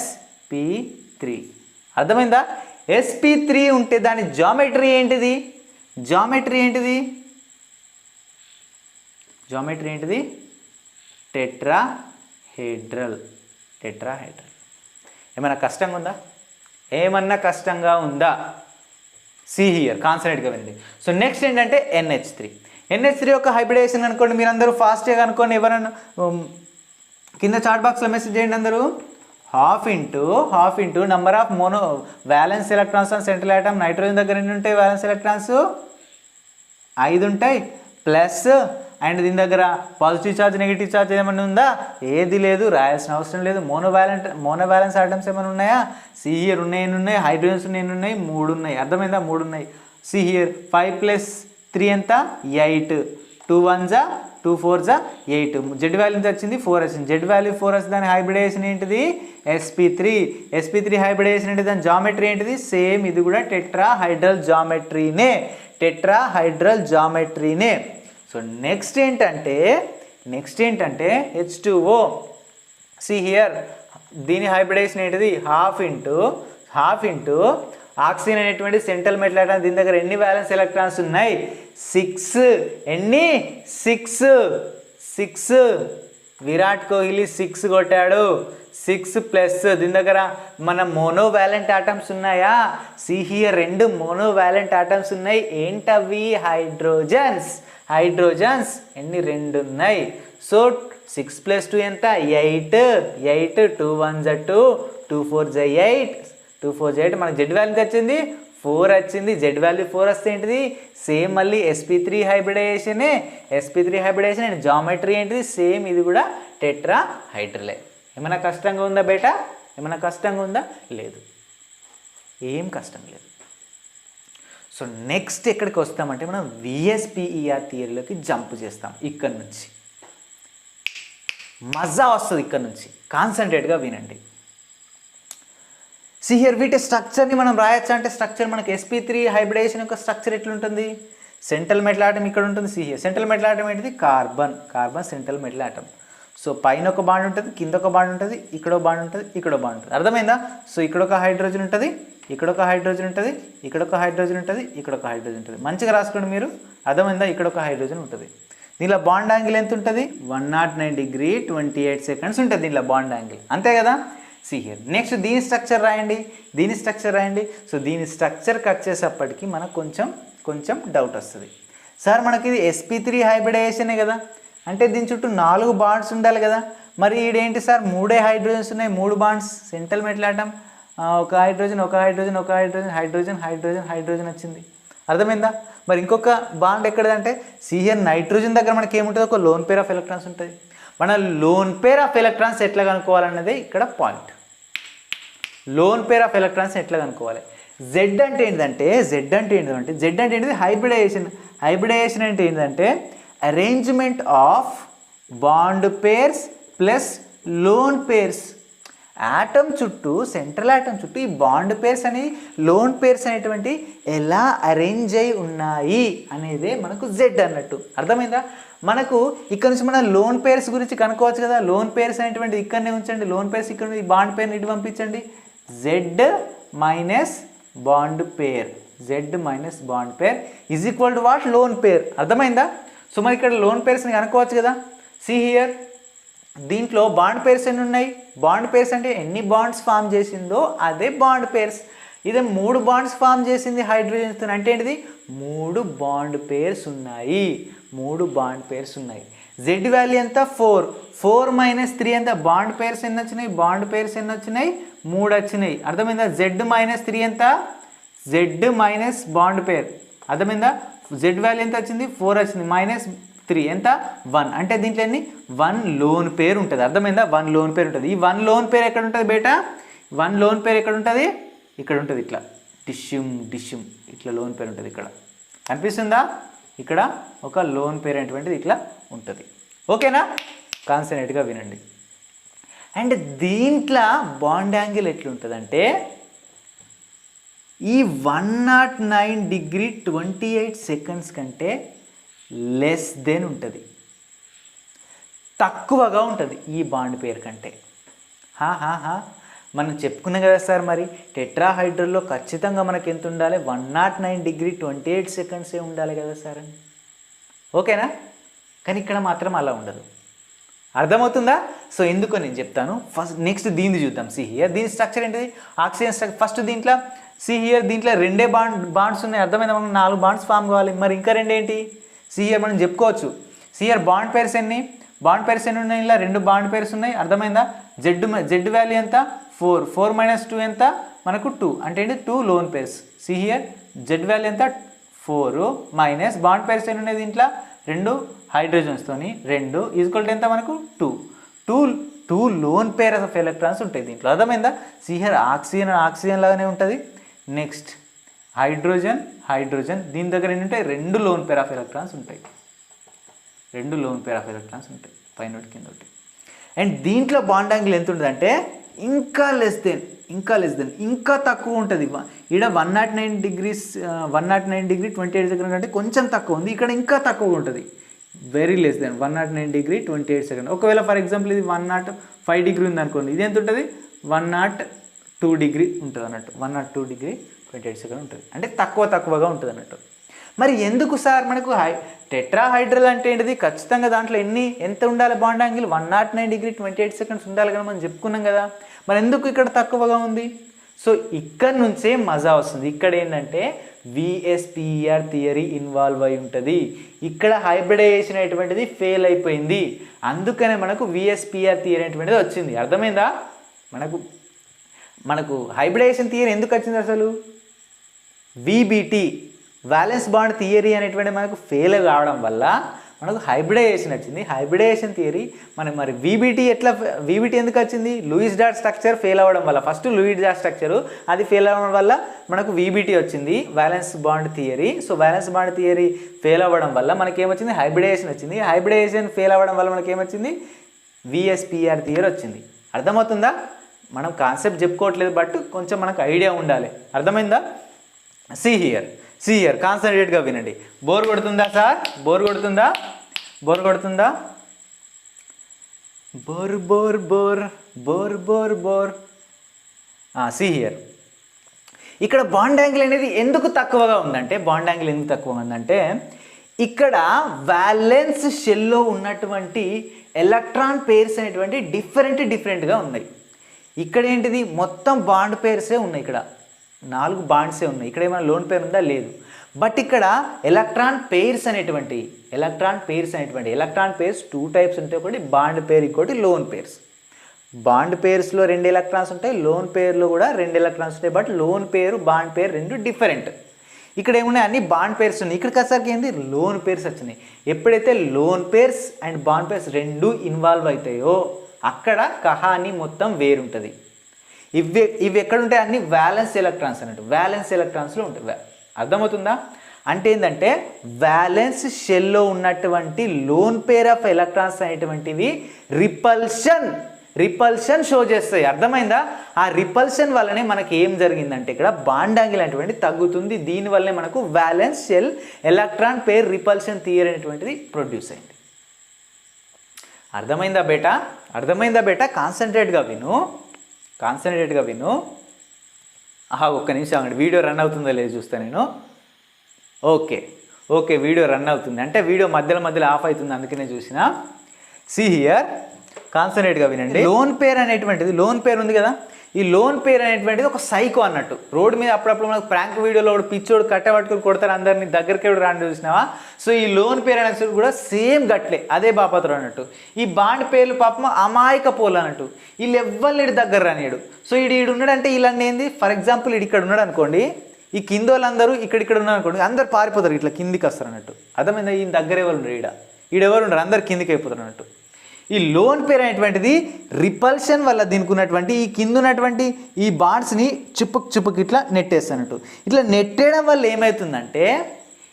sp3. అర్థమైందా? sp3 ఉంటే దాని జామెట్రీ ఏంటిది? టెట్రాహెడ్రల్. ఏమైనా కష్టంగా ఉందా? సి హియర్ కాన్సన్ట్రేట్గా వినండి. సో నెక్స్ట్ ఏంటంటే NH3 యొక్క హైబ్రిడేషన్ అనుకోండి. మీరు అందరూ ఫాస్ట్గా అనుకోండి. ఎవరన్నా కింద చాట్ బాక్స్లో మెసేజ్ చేయండి అందరూ. Half into number of valence electrons on central atom. Nitrogen దగ్గర ఎన్ని ఉంటాయి వ్యాలెన్స్ ఎలక్ట్రాన్స్? 5 ఉంటాయి. ప్లస్ అండ్ దీని దగ్గర పాజిటివ్ ఛార్జ్ నెగిటివ్ ఛార్జ్ ఏమైనా ఉందా? ఏది లేదు, రాయాల్సిన అవసరం లేదు. మోనోవాలెన్స్ ఆటమ్స్ ఏమైనా ఉన్నాయా? సి హియర్ ఉన్నాయి, హైడ్రోజన్స్ ఉన్నాయి, 3 ఉన్నాయి. అర్థమైందా? 3 ఉన్నాయి. సి హియర్ 5 + 3 ఎంత? 8. 2 1 జా 2 4 జా 8. జెడ్ వాల్యూ వచ్చింది 4 వచ్చింది. జెడ్ వాల్యూ 4 వచ్చి దాని హైబ్రిడేషన్ ఏంటిది? sp3 హైబ్రిడేషన్ ఏంటి? దాని జామెట్రీ ఏంటిది? సేమ్ ఇది కూడా టెట్రాహైడ్రల్ జామెట్రీనే. సో నెక్స్ట్ ఏంటంటే H2O. సి హియర్ దీని హైబ్రిడేషన్ ఏంటిది? హాఫ్ ఇంటూ ఆక్సిజన్ అనేటువంటి సెంట్రల్ మెటల్ ఆటం. దీని దగ్గర ఎన్ని వ్యాలెన్స్ ఎలక్ట్రాన్స్ ఉన్నాయి? 6. ఎన్ని? 6. విరాట్ కోహ్లీ 6 కొట్టాడు. 6 ప్లస్ దీని దగ్గర మన మోనోవాలెంట్ ఆటమ్స్ ఉన్నాయా? సి హియర్ 2 మోనోవాలెంట్ ఆటమ్స్ ఉన్నాయి. ఏంటవి? హైడ్రోజన్స్. ఎన్ని? 2 ఉన్నాయి. సో 6 + 2 ఎంత? 8. 2 1 జా 2, 2 4 జా 8. 2 4 జా 8. మనకు జెడ్ వాల్యూ వచ్చింది 4 వచ్చింది. జెడ్ వాల్యూ 4 వస్తే ఏంటిది? సేమ్ మళ్ళీ sp3 హైబ్రిడేషన్ అండ్ జామెట్రీ ఏంటిది? సేమ్ ఇది కూడా టెట్రాహైడ్రలే. ఏమైనా కష్టంగా ఉందా బేటా? లేదు, ఏం కష్టం లేదు. సో నెక్స్ట్ ఎక్కడికి వస్తామంటే మనం VSPER థియరీలోకి జంప్ చేస్తాం. ఇక్కడ నుంచి మజా వస్తుంది. ఇక్కడ నుంచి కాన్సన్ట్రేట్గా వినండి. సి హియర్ వీటి స్ట్రక్చర్ని మనం రాయొచ్చా అంటే స్ట్రక్చర్ మనకి sp3 హైబ్రిడేషన్ యొక్క స్ట్రక్చర్ ఎట్లుంటుంది? సెంట్రల్ మెటల్ ఆటం ఇక్కడ ఉంటుంది. See here central metal atom ఏంటిది? Carbon central metal atom. So పైన ఒక బాండ్ ఉంటుంది, కింద ఒక బాండ్ ఉంటుంది, ఇక్కడో బాండ్ ఉంటుంది, ఇక్కడో బాండ్ ఉంటుంది. అర్థమైందా? సో ఇక్కడ ఒక హైడ్రోజన్ ఉంటుంది, ఇక్కడ ఒక హైడ్రోజన్ ఉంటుంది, ఇక్కడ ఒక హైడ్రోజన్ ఉంటుంది, ఇక్కడ ఒక హైడ్రోజన్ ఉంటుంది. మంచిగా రాసుకోండి మీరు. అర్థమైందా? ఇక్కడ ఒక హైడ్రోజన్ ఉంటుంది. దీనిలో బాండ్ యాంగిల్ ఎంత ఉంటుంది? 109 డిగ్రీ 28 సెకండ్స్ ఉంటుంది దీనిలో బాండ్ యాంగిల్. అంతే కదా? సి హియర్ నెక్స్ట్ దీని స్ట్రక్చర్ రాయండి. సో దీని స్ట్రక్చర్కి వచ్చేసప్పటికి మనకు కొంచెం డౌట్ వస్తుంది. సార్ మనకి ఇది sp3 హైబ్రిడేషనే కదా, అంటే దీని చుట్టూ 4 బాండ్స్ ఉండాలి కదా. మరి ఈడేంటి సార్? 3 హైడ్రోజన్స్ ఉన్నాయి, 3 బాండ్స్. సెంట్రల్ మెటల్ ఆటం ఒక హైడ్రోజన్ వచ్చింది. అర్థమైందా? మరి ఇంకొక బాండ్ ఎక్కడదంటే సి హియర్ నైట్రోజన్ దగ్గర మనకి ఏముంటుంది? ఒక లోన్ పేర్ ఆఫ్ ఎలక్ట్రాన్స్ ఉంటుంది. మన లోన్ పేర్ ఆఫ్ ఎలక్ట్రాన్స్ ఎట్లా కనుక్కోవాలన్నదే ఇక్కడ point. Loan pair of electrons ఎట్లా కనుక్కోవాలి? జెడ్ అంటే ఏంటంటే హైబ్రిడేషన్ అంటే ఏంటంటే arrangement of bond pairs plus loan pairs. Atom చుట్టూ, సెంట్రల్ ఆటమ్ చుట్టూ ఈ బాండ్ పేర్స్ అని, లోన్ పేర్స్ అనేటువంటి ఎలా అరేంజ్ అయి ఉన్నాయి అనేదే మనకు జెడ్ అన్నట్టు. అర్థమైందా? మనకు ఇక్కడ నుంచి మన లోన్ పేర్స్ గురించి కనుక్కోవచ్చు కదా. లోన్ పేర్స్ అనేటువంటి ఇక్కడనే ఉంచండి. లోన్ పేర్స్ ఇక్కడ ఈ బాండ్ పేర్ని ఇటు పంపించండి. Z minus bond pair is equal to what? Lone pair. అర్థమైందా? సో మరి ఇక్కడ లోన్ పేర్స్ని కనుక్కోవచ్చు కదా. సి హియర్ దీంట్లో బాండ్ పేర్స్ ఎన్ని ఉన్నాయి? బాండ్ పేర్స్ అంటే ఎన్ని బాండ్స్ ఫామ్ చేసిందో అదే బాండ్ పేర్స్. ఇదే 3 బాండ్స్ ఫామ్ చేసింది హైడ్రోజన్తో అంటే ఏంటిది? 3 బాండ్ పేర్స్ ఉన్నాయి. జెడ్ వాల్యూ ఎంత? 4 మైనస్ 3 ఎంత? బాండ్ పేర్స్ ఎన్ని వచ్చినాయి? 3 వచ్చినాయి. అర్థమైందా? జెడ్ మైనస్ 3 ఎంత? Z minus bond pair. అర్థమైందా? జెడ్ వాల్యూ ఎంత వచ్చింది? 4 వచ్చింది. మైనస్ 3 ఎంత? 1. అంటే దీంట్లో ఎన్ని? 1 లోన్ పేర్ ఉంటుంది. అర్థమైందా? 1 లోన్ పేర్ ఉంటుంది. ఈ 1 లోన్ పేర్ ఎక్కడ ఉంటుంది బేటా? 1 లోన్ పేర్ ఎక్కడ ఉంటుంది? ఇక్కడ ఉంటుంది. ఇట్లా డిష్యూమ్ ఇట్లా లోన్ పేర్ ఉంటుంది. ఇక్కడ కనిపిస్తుందా? ఇక్కడ ఒక లోన్ పేర్ అనేటువంటిది ఇట్లా ఉంటుంది. ఓకేనా? కాన్సన్ట్రేట్గా వినండి. అండ్ దీంట్లో బాండ్ యాంగిల్ ఎట్లుంటుందంటే ఈ 109 డిగ్రీ 28 సెకండ్స్ కంటే లెస్ దెన్ ఉంటుంది, తక్కువగా ఉంటుంది ఈ బాండ్ పేర్ కంటే. మనం చెప్పుకున్నాం కదా సార్, మరి టెట్రాహైడ్రల్లో ఖచ్చితంగా మనకి ఎంత ఉండాలి? 109 డిగ్రీ 28 సెకండ్సే ఉండాలి కదా సార్ అని. ఓకేనా? కానీ ఇక్కడ మాత్రం అలా ఉండదు. అర్థమవుతుందా? సో ఎందుకో నేను చెప్తాను. నెక్స్ట్ దీన్ని చూద్దాం. సి హియర్ దీని స్ట్రక్చర్ ఏంటిది? Oxygen structure. ఫస్ట్ దీంట్లో సి హియర్ దీంట్లో 2 బాండ్స్ ఉన్నాయి. అర్థమైందా? మనకు 4 బాండ్స్ ఫామ్ కావాలి. మరి ఇంకా 2 ఏంటి? సి హియర్ మనం చెప్పుకోవచ్చు. సి హియర్ బాండ్ పేర్స్ ఎన్ని ఉన్నాయి? ఇలా 2 బాండ్ పేర్స్ ఉన్నాయి. అర్థమైందా? జెడ్ వాల్యూ ఎంత? 4 మైనస్ 2 ఎంత? మనకు 2. అంటే ఏంటి? 2 lone pairs. See here Z value ఎంత? 4 మైనస్ బాండ్ పేర్స్ ఎన్ని ఉన్నాయి దీంట్లో? 2 హైడ్రోజన్స్తోని 2 ఈక్వల్ టు ఎంత మనకు 2 లోన్ పేర్ ఆఫ్ ఎలక్ట్రాన్స్ ఉంటాయి దీంట్లో. అర్థమైందా? సిహర్ ఆక్సిజన్ లాగానే ఉంటుంది. నెక్స్ట్ హైడ్రోజన్ దీని దగ్గర ఏంటంటే 2 లోన్ పేర్ ఆఫ్ ఎలక్ట్రాన్స్ ఉంటాయి. 2 లోన్ పేర్ ఆఫ్ ఎలక్ట్రాన్స్ ఉంటాయి పైన కింద. అండ్ దీంట్లో బాండ్ యాంగిల్ ఎంత ఉంటుంది అంటే ఇంకా లెస్ దెన్ ఇంకా తక్కువ ఉంటుంది. ఇక్కడ 109 డిగ్రీస్ 109°28 సెకండ్ అంటే కొంచెం తక్కువ ఉంది. ఇక్కడ ఇంకా తక్కువ ఉంటుంది, వెరీ లెస్ దెన్ 109°28 సెకండ్. ఒకవేళ ఫర్ ఎగ్జాంపుల్ ఇది 105 డిగ్రీ ఉంది అనుకోండి, ఇది ఎంత ఉంటుంది 102 డిగ్రీ ఉంటుంది అన్నట్టు. 102°28 సెకండ్ ఉంటుంది, అంటే తక్కువగా ఉంటుంది అన్నట్టు. మరి ఎందుకు సార్ మనకు టెట్రాహైడ్రల్ అంటే ఏంటిది? ఖచ్చితంగా దాంట్లో ఎంత ఉండాలి బాండ్ యాంగిల్? 109°28 సెకండ్స్ ఉండాలి కదా, మనం చెప్పుకున్నాం కదా. మరి ఎందుకు ఇక్కడ తక్కువగా ఉంది? సో ఇక్కడ నుంచే మజా వస్తుంది. ఇక్కడ ఏంటంటే VSPER థియరీ ఇన్వాల్వ్ అయి ఉంటుంది. ఇక్కడ హైబ్రిడైజేషన్ అనేటువంటిది ఫెయిల్ అయిపోయింది, అందుకనే మనకు VSPER థియరీ అనేటువంటిది వచ్చింది. అర్థమైందా? మనకు హైబ్రిడైజేషన్ థియరీ ఎందుకు వచ్చింది అసలు? VBT వ్యాలెన్స్ బాండ్ థియరీ అనేటువంటి మనకు ఫెయిల్ కావడం వల్ల మనకు హైబ్రిడైజేషన్ వచ్చింది. హైబ్రిడైజేషన్ థియరీ మరి VBT ఎందుకు వచ్చింది? లూయిస్ డాట్ స్ట్రక్చర్ ఫెయిల్ అవ్వడం వల్ల. ఫస్ట్ లూయిస్ డాట్ స్ట్రక్చరు అది ఫెయిల్ అవ్వడం వల్ల మనకు VBT వచ్చింది, valence bond theory. So valence bond theory fail అవ్వడం వల్ల మనకేమొచ్చింది? హైబ్రిడైజేషన్ వచ్చింది. హైబ్రిడైజేషన్ ఫెయిల్ అవ్వడం వల్ల మనకేమొచ్చింది? VSPER థియరీ వచ్చింది. అర్థమవుతుందా? మనం కాన్సెప్ట్ చెప్పుకోవట్లేదు, బట్ కొంచెం మనకు ఐడియా ఉండాలి. అర్థమైందా? సి హియర్ కాన్సన్ట్రేట్గా వినండి. బోర్ కొడుతుందా సార్? బోర్ కొడుతుందా? బోర్. సి హియర్ ఇక్కడ బాండ్ యాంగిల్ అనేది ఎందుకు తక్కువగా ఉందంటే ఇక్కడ వ్యాలెన్స్ షెల్లో ఉన్నటువంటి ఎలక్ట్రాన్ పేర్స్ అనేటువంటి డిఫరెంట్గా ఉన్నాయి. ఇక్కడ ఏంటిది? మొత్తం బాండ్ పేర్సే ఉన్నాయి. ఇక్కడ 4 బాండ్సే ఉన్నాయి. ఇక్కడ ఏమైనా లోన్ పేర్ ఉందా? లేదు. బట్ ఇక్కడ ఎలక్ట్రాన్ పేర్స్ అనేటువంటి ఎలక్ట్రాన్ పేర్స్ 2 టైప్స్ ఉంటాయి. ఒకటి బాండ్ పేర్, ఇంకోటి లోన్ పేర్స్. బాండ్ పేర్స్లో 2 ఎలక్ట్రాన్స్ ఉంటాయి, లోన్ పేర్లో కూడా 2 ఎలక్ట్రాన్స్ ఉంటాయి. బట్ లోన్ పేరు బాండ్ పేర్ 2 డిఫరెంట్. ఇక్కడ ఏమున్నాయి? అన్ని బాండ్ పేర్స్ ఉన్నాయి. ఇక్కడికి వచ్చేసరికి ఏంది? లోన్ పేర్స్ వచ్చినాయి. ఎప్పుడైతే loan pairs and bond pairs 2 involve అవుతాయో అక్కడ కహాని మొత్తం వేరుంటుంది. ఇవి ఎక్కడ ఉంటాయి? అన్ని వ్యాలెన్స్ ఎలక్ట్రాన్స్ అన్నట్టు, వ్యాలెన్స్ ఎలక్ట్రాన్స్లో ఉంటాయి. అర్థమవుతుందా? అంటే ఏంటంటే వ్యాలెన్స్ షెల్లో ఉన్నటువంటి లోన్ పేర్ ఆఫ్ ఎలక్ట్రాన్స్ అనేటువంటివి రిపల్షన్ షో చేస్తాయి. అర్థమైందా? ఆ రిపల్షన్ వల్లనే మనకి ఏం జరిగిందంటే ఇక్కడ బాండ్ యాంగిల్ అనేటువంటి తగ్గుతుంది. దీనివల్లనే మనకు valence shell electron pair repulsion theory అనేటువంటిది ప్రొడ్యూస్ అయింది. అర్థమైందా బేటా? కాన్సన్ట్రేట్గా విను. ఒక్క నిమిషం అండి, వీడియో రన్ అవుతుందో లేదో చూస్తాను నేను. ఓకే వీడియో రన్ అవుతుంది అంటే వీడియో మధ్యలో ఆఫ్ అవుతుంది, అందుకనే చూసిన. సి హియర్ కాన్సన్ట్రేట్గా వినండి. లోన్ పేర్ ఉంది కదా, ఈ లోన్ పేర్ అనేటువంటిది ఒక సైకో అన్నట్టు. రోడ్డు మీద అప్పుడప్పుడు మనకు ప్రాంక్ వీడియోలో పిచ్చోడు కట్టబట్టుకుని కొడతారు అందరినీ, దగ్గరికి ఎవడు రాని చూసినావా? సో ఈ లోన్ పేర్ అనేది కూడా సేమ్ గట్లే, అదే బాపత్రం అన్నట్టు. ఈ బాండ్ పేర్లు పాపం అమాయక పోలు అన్నట్టు. వీళ్ళు ఎవ్వరు దగ్గర రానియడు. సో ఈడు ఉన్నాడంటే వీళ్ళని ఏంది? ఫర్ ఎగ్జాంపుల్ ఇక్కడ ఉన్నాడు అనుకోండి, ఈ కింద వాళ్ళందరూ ఇక్కడ ఉన్నారు అనుకోండి, అందరు పారిపోతారు, ఇట్లా కిందికి వస్తారు అన్నట్టు. అర్థమైందా? ఈయన దగ్గర ఎవరు ఉండరు, ఈడెవరు ఉండరు, అందరు కిందికి అయిపోతారు అన్నట్టు. ఈ లోన్ పేర్ అనేటువంటిది రిపల్షన్ వల్ల దీనికి ఉన్నటువంటి ఈ కింద ఉన్నటువంటి ఈ బాండ్స్ని చిప్పుకు ఇట్లా నెట్టేస్తానట్టు. ఇట్లా నెట్టేయడం వల్ల ఏమవుతుందంటే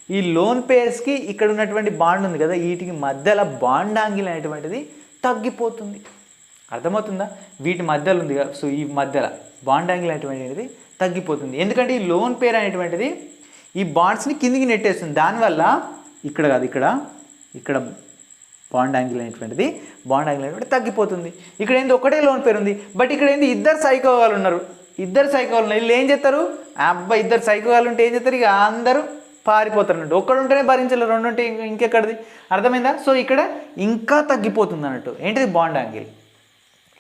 ఈ లోన్ పేర్స్కి ఇక్కడ ఉన్నటువంటి బాండ్ ఉంది కదా, వీటికి మధ్యలో బాండ్ యాంగిల్ అనేటువంటిది తగ్గిపోతుంది. అర్థమవుతుందా? వీటి మధ్యలో ఉంది కదా, సో ఈ మధ్యలో బాండ్ యాంగిల్ అనేటువంటిది తగ్గిపోతుంది. ఎందుకంటే ఈ లోన్ పేర్ అనేటువంటిది ఈ బాండ్స్ని కిందికి నెట్టేస్తుంది. దానివల్ల ఇక్కడ బాండ్ యాంగిల్ అనేటువంటిది తగ్గిపోతుంది. ఇక్కడ ఏంది? ఒకటే లోన్ పేరు ఉంది, బట్ ఇక్కడ ఏంది? ఇద్దరు సైకోగాలు ఉన్నారు. వీళ్ళు ఏం చేస్తారు? ఇద్దరు సైకోగాలు ఉంటే ఏం చేస్తారు? ఇక అందరూ పారిపోతారు అన్నట్టు. ఒక్కడుంటేనే భరించలేరు, 2 ఉంటే ఇంకెక్కడిది? అర్థమైందా? సో ఇక్కడ ఇంకా తగ్గిపోతుంది అన్నట్టు. ఏంటిది? బాండ్ యాంగిల్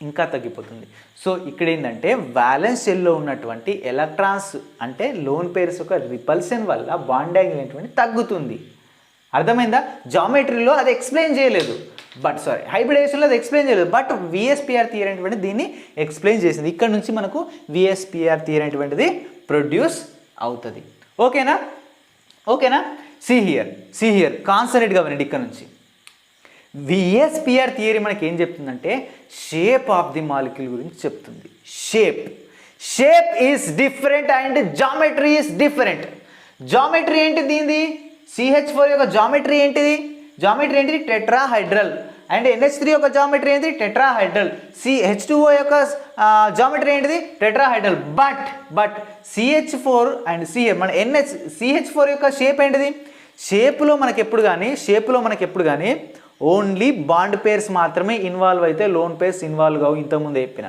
ఇంకా తగ్గిపోతుంది. సో ఇక్కడ ఏంటంటే వ్యాలెన్స్ షెల్లో ఉన్నటువంటి ఎలక్ట్రాన్స్ అంటే లోన్ పేర్స్ యొక్క రిపల్షన్ వల్ల బాండ్ యాంగిల్ అనేటువంటి తగ్గుతుంది. అర్థమైందా? జామెట్రీలో అది ఎక్స్ప్లెయిన్ చేయలేదు, హైబ్రిడేషన్లో అది ఎక్స్ప్లెయిన్ చేయలేదు, బట్ VSPER థియరీ అనేటువంటిది దీన్ని ఎక్స్ప్లెయిన్ చేసింది. ఇక్కడ నుంచి మనకు VSPER థియరీ అనేటువంటిది ప్రొడ్యూస్ అవుతుంది. ఓకేనా? సి హియర్ కాన్సన్ట్రేట్గా వినండి ఇక్కడ నుంచి. విఎస్పిఆర్ థియరీ మనకి ఏం చెప్తుందంటే షేప్ ఆఫ్ ది మాలిక్యూల్ గురించి చెప్తుంది. Shape is different and geometry is different. Geometry ఏంటి దీనిది? CH4 యొక్క జామెట్రీ ఏంటిది? టెట్రాహైడ్రల్. అండ్ NH3 యొక్క జామెట్రీ ఏంటి? టెట్రాహైడ్రల్. H2O యొక్క జామెట్రీ ఏంటిది? టెట్రాహైడ్రల్. బట్ CH4 అండ్ మన CH4 యొక్క షేప్ ఏంటిది? షేప్లో మనకి ఎప్పుడు కానీ ఓన్లీ బాండ్ పేర్స్ మాత్రమే ఇన్వాల్వ్ అయితే లోన్ పేర్స్ ఇన్వాల్వ్ కావు, ఇంతకుముందు చెప్పిన.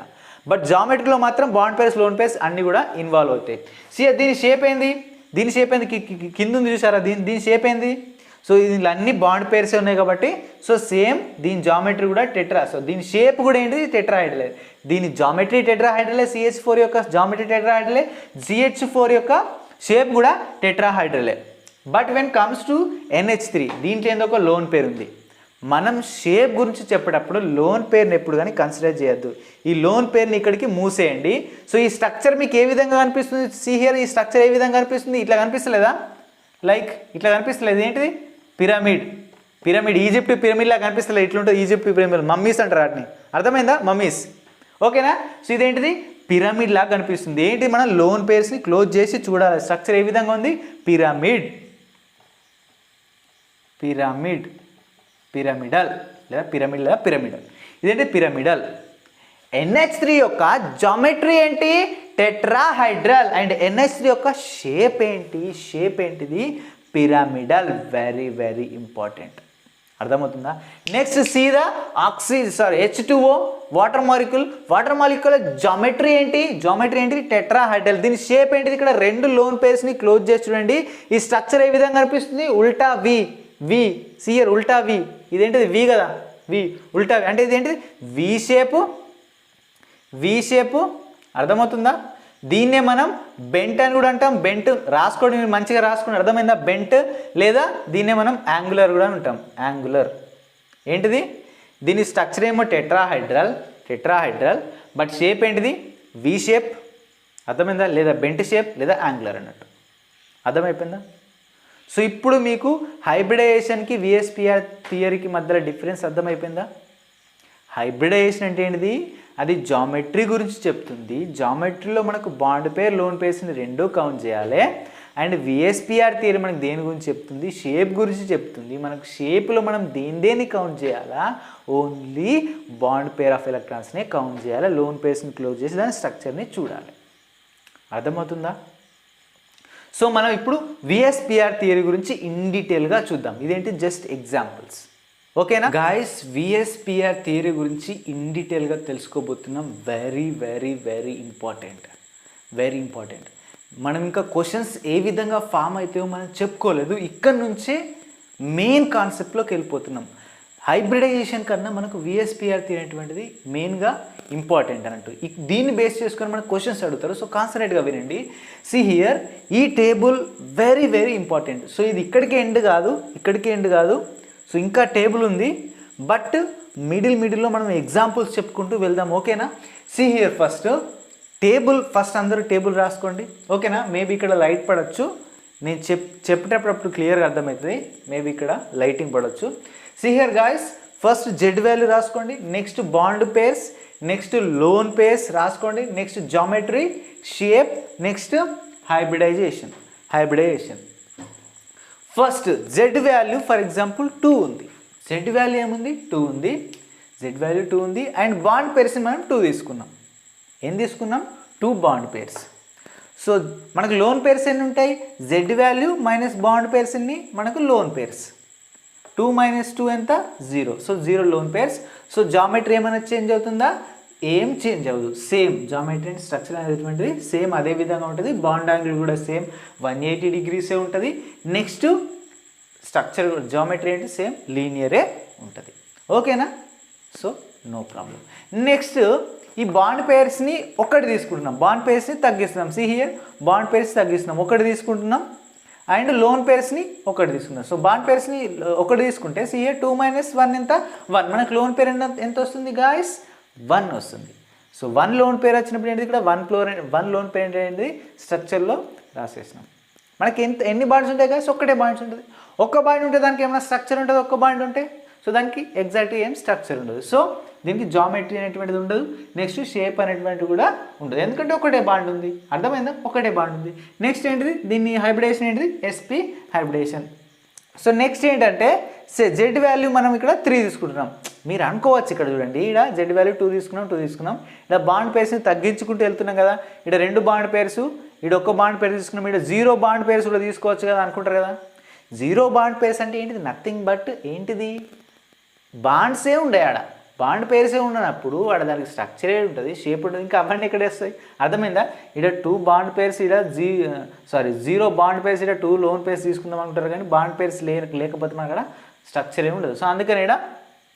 బట్ జామెట్రీలో మాత్రం బాండ్ పేర్స్ లోన్ పేర్స్ అన్నీ కూడా ఇన్వాల్వ్ అవుతాయి. దీని షేప్ ఏంది? కింద ఉంది చూసారా? దీని షేప్ ఏంది? సో దీనిలో అన్ని బాండ్ పేర్స్ ఉన్నాయి కాబట్టి సో సేమ్ దీని జామెట్రీ కూడా టెట్రా. సో దీని షేప్ కూడా ఏంటిది? టెట్రాహైడ్రలే. దీని జామెట్రీ టెట్రాహైడ్రలే, CH4 యొక్క జామెట్రీ టెట్రాహైడ్రలే, CH4 యొక్క షేప్ కూడా టెట్రాహైడ్రలే. But when comes to NH3 దీంట్లో ఏందో ఒక లోన్ పేరు ఉంది. మనం షేప్ గురించి చెప్పేటప్పుడు లోన్ పేరుని ఎప్పుడు కానీ కన్సిడర్ చేయొద్దు. ఈ లోన్ పేరుని ఇక్కడికి మూసేయండి. సో ఈ స్ట్రక్చర్ మీకు ఏ విధంగా కనిపిస్తుంది? హియర్ ఈ స్ట్రక్చర్ ఏ విధంగా కనిపిస్తుంది? ఇట్లా కనిపిస్తలేదా? లైక్ ఇట్లా కనిపిస్తలేదు. ఏంటిది? పిరమిడ్. ఈజిప్ట్ పిరమిడ్ లాగా కనిపిస్తలేదు. ఇట్లుంటుంది ఈజిప్ట్ పిరమిడ్. మమ్మీస్ అంటారు వాటిని. అర్థమైందా? మమ్మీస్. ఓకేనా? సో ఇదేంటిది? పిరమిడ్ లాగా కనిపిస్తుంది. ఏంటి? మనం లోన్ పేర్స్ని క్లోజ్ చేసి చూడాలి. స్ట్రక్చర్ ఏ విధంగా ఉంది? పిరమిడల్ లేదా పిరమిడల్. ఇదేంటి? పిరమిడల్. NH3 యొక్క జామెట్రీ ఏంటి? టెట్రాహైడ్రల్. అండ్ NH3 యొక్క షేప్ ఏంటిది? పిరమిడల్. Very important. అర్థమవుతుందా? నెక్స్ట్ సీదా H2O వాటర్ మాలిక్యూల్ జామెట్రీ ఏంటి? టెట్రాహైడ్రల్. దీని షేప్ ఏంటిది? ఇక్కడ రెండు లోన్ పేర్స్ని క్లోజ్ చేసి చూడండి. ఈ స్ట్రక్చర్ ఏ విధంగా కనిపిస్తుంది? ఉల్టా వి. సియర్ ఉల్టా వి. ఇదేంటిది? వి కదా? వి ఉల్టా వి అంటే ఇదేంటిది? వి షేపు. అర్థమవుతుందా? దీన్నే మనం బెంట్ అని కూడా అంటాం. బెంట్ రాసుకోండి, మీరు మంచిగా రాసుకోండి. అర్థమైందా? బెంట్. లేదా దీన్నే మనం యాంగులర్ కూడా అంటాం. యాంగులర్ ఏంటిది? దీని స్ట్రక్చర్ ఏమో టెట్రాహైడ్రల్. బట్ షేప్ ఏంటిది? V shape. అర్థమైందా? లేదా బెంట్ షేప్ లేదా యాంగులర్ అన్నట్టు. అర్థమైపోయిందా? సో ఇప్పుడు మీకు హైబ్రిడైజేషన్కి విఎస్పిఆర్ థియరీకి మధ్యలో డిఫరెన్స్ అర్థమైపోయిందా? హైబ్రిడైజేషన్ అంటే ఏంటిది? అది జామెట్రీ గురించి చెప్తుంది. జామెట్రీలో మనకు బాండ్ పేర్ లోన్ పేర్స్ని రెండూ కౌంట్ చేయాలి. అండ్ విఎస్పిఆర్ థియరీ మనకు దేని గురించి చెప్తుంది? షేప్ గురించి చెప్తుంది. మనకు షేప్లో మనం దేన్ని కౌంట్ చేయాలా? ఓన్లీ బాండ్ పేర్ ఆఫ్ ఎలక్ట్రాన్స్నే కౌంట్ చేయాలి. లోన్ పేర్స్ని క్లోజ్ చేసి దాని స్ట్రక్చర్ని చూడాలి. అర్థమవుతుందా? సో మనం ఇప్పుడు విఎస్పిఆర్ థియరీ గురించి ఇన్ డీటెయిల్గా చూద్దాం. ఇదేంటి? Just examples. ఓకేనా గాయస్? విఎస్పిఆర్ థియరీ గురించి ఇన్ డీటెయిల్గా తెలుసుకోబోతున్నాం. Very important. మనం ఇంకా క్వశ్చన్స్ ఏ విధంగా ఫామ్ అవుతాయో మనం చెప్పుకోలేదు. ఇక్కడ నుంచే మెయిన్ కాన్సెప్ట్లోకి వెళ్ళిపోతున్నాం. హైబ్రిడైజేషన్ కన్నా మనకు విఎస్పిఆర్ థియరీ అనేటువంటిది మెయిన్గా ఇంపార్టెంట్ అన్నట్టు. దీన్ని బేస్ చేసుకొని మనకు క్వశ్చన్స్ అడుగుతారు. సో కాన్సన్ట్రేట్గా వినండి. హియర్ ఈ టేబుల్ వెరీ ఇంపార్టెంట్. సో ఇది ఇక్కడికి ఎండ్ కాదు. సో ఇంకా టేబుల్ ఉంది. బట్ మిడిల్లో మనం ఎగ్జాంపుల్స్ చెప్పుకుంటూ వెళ్దాం. ఓకేనా? హియర్ ఫస్ట్ అందరూ టేబుల్ రాసుకోండి. ఓకేనా? మేబీ ఇక్కడ లైట్ పడవచ్చు. నేను చెప్పేటప్పుడు క్లియర్గా అర్థమవుతుంది. మేబీ ఇక్కడ లైటింగ్ పడవచ్చు. Here guys, first Z value రాసుకోండి. Next bond pairs, next lone pairs రాసుకోండి. Next geometry, shape, next hybridization. First Z value for example 2 ఉంది. జెడ్ వాల్యూ ఏముంది? 2 ఉంది. అండ్ బాండ్ పేర్స్ని మనం 2 తీసుకున్నాం. ఏం తీసుకున్నాం? 2 బాండ్ పేర్స్. సో మనకు లోన్ పేర్స్ ఎన్ని ఉంటాయి? Z value minus bond pairs ఎన్ని? మనకు లోన్ పేర్స్ 2 మైనస్ 2 ఎంత? 0. So 0 lone pairs. So geometry ఏమైనా చేంజ్ అవుతుందా? ఏం చేంజ్ అవ్వదు. సేమ్ జామెట్రీ అండ్ స్ట్రక్చర్ అనేటువంటిది సేమ్ అదే విధంగా ఉంటుంది. బాండ్ యాంగిల్ కూడా సేమ్ 180 డిగ్రీసే ఉంటుంది. నెక్స్ట్ స్ట్రక్చర్ జామెట్రీ అంటే సేమ్ లీనియరే ఉంటుంది. ఓకేనా? So no problem. నెక్స్ట్ ఈ బాండ్ పేర్స్ని ఒకటి తీసుకుంటున్నాం. బాండ్ పేర్స్ని తగ్గిస్తున్నాం. హియర్ బాండ్ పేర్స్ తగ్గిస్తున్నాం. ఒకటి తీసుకుంటున్నాం. అండ్ లోన్ పేర్స్ని ఒకటి తీసుకున్నాం. సో బాండ్ పేర్స్ని ఒకటి తీసుకుంటే హియర్ 2 మైనస్ 1 ఎంత? 1. మనకు లోన్ పేర్ ఎంత వస్తుంది గాయస్? 1 వస్తుంది. సో 1 లోన్ పేర్ వచ్చినప్పుడు ఏంటి? ఇక్కడ 1 లోన్ పేర్ ఏంటి? స్ట్రక్చర్లో రాసేసినాం. మనకి ఎన్ని బాండ్స్ ఉంటాయి గాయస్? ఒక్కటే బాండ్స్ ఉంటుంది. ఒక్క బాండ్ ఉంటే దానికి ఏమైనా స్ట్రక్చర్ ఉంటుంది? ఒక్క బాండ్ ఉంటే. సో దానికి ఎగ్జాక్ట్గా ఏం స్ట్రక్చర్ ఉండదు. సో దీనికి జామెట్రీ అనేటువంటిది ఉండదు, నెక్స్ట్ షేప్ అనేటువంటిది కూడా ఉండదు, ఎందుకంటే ఒకటే బాండ్ ఉంది. అర్థమైందా? ఒకటే బాండ్ ఉంది. నెక్స్ట్ ఏంటిది, దీన్ని హైబ్రిడేషన్ ఏంటిది, sp హైబ్రిడేషన్. సో నెక్స్ట్ ఏంటంటే జెడ్ వాల్యూ మనం ఇక్కడ 3 తీసుకుంటున్నాం. మీరు అనుకోవచ్చు ఇక్కడ చూడండి, ఇక్కడ జెడ్ వాల్యూ 2 తీసుకున్నాం, ఇక్కడ బాండ్ పేర్స్ని తగ్గించుకుంటూ వెళ్తున్నాం కదా, ఇక్కడ 2 బాండ్ పేర్స్, ఇక్కడ ఒక బాండ్ పేరు తీసుకున్నాం, ఇక్కడ 0 బాండ్ పేర్స్ కూడా తీసుకోవచ్చు కదా అనుకుంటారు కదా. 0 బాండ్ పేర్స్ అంటే ఏంటిది, నథింగ్ బట్ ఏంటిది, బాండ్సే ఉండే ఆడ, బాండ్ పేర్సే ఉన్నప్పుడు ఆడ దానికి స్ట్రక్చరే ఉంటుంది, షేప్ ఉంటుంది, ఇంకా అవన్నీ ఎక్కడ వస్తాయి. అర్థమైందా? ఇక్కడ 2 బాండ్ పేర్స్, ఇక్కడ 0 బాండ్ పేర్స్, ఇక్కడ 2 లోన్ పేర్స్ తీసుకుందాం అనుకుంటారు, కానీ బాండ్ పేర్స్ లేకపోతే మనకు అక్కడ స్ట్రక్చర్ ఏమి ఉండదు. సో అందుకని ఇక్కడ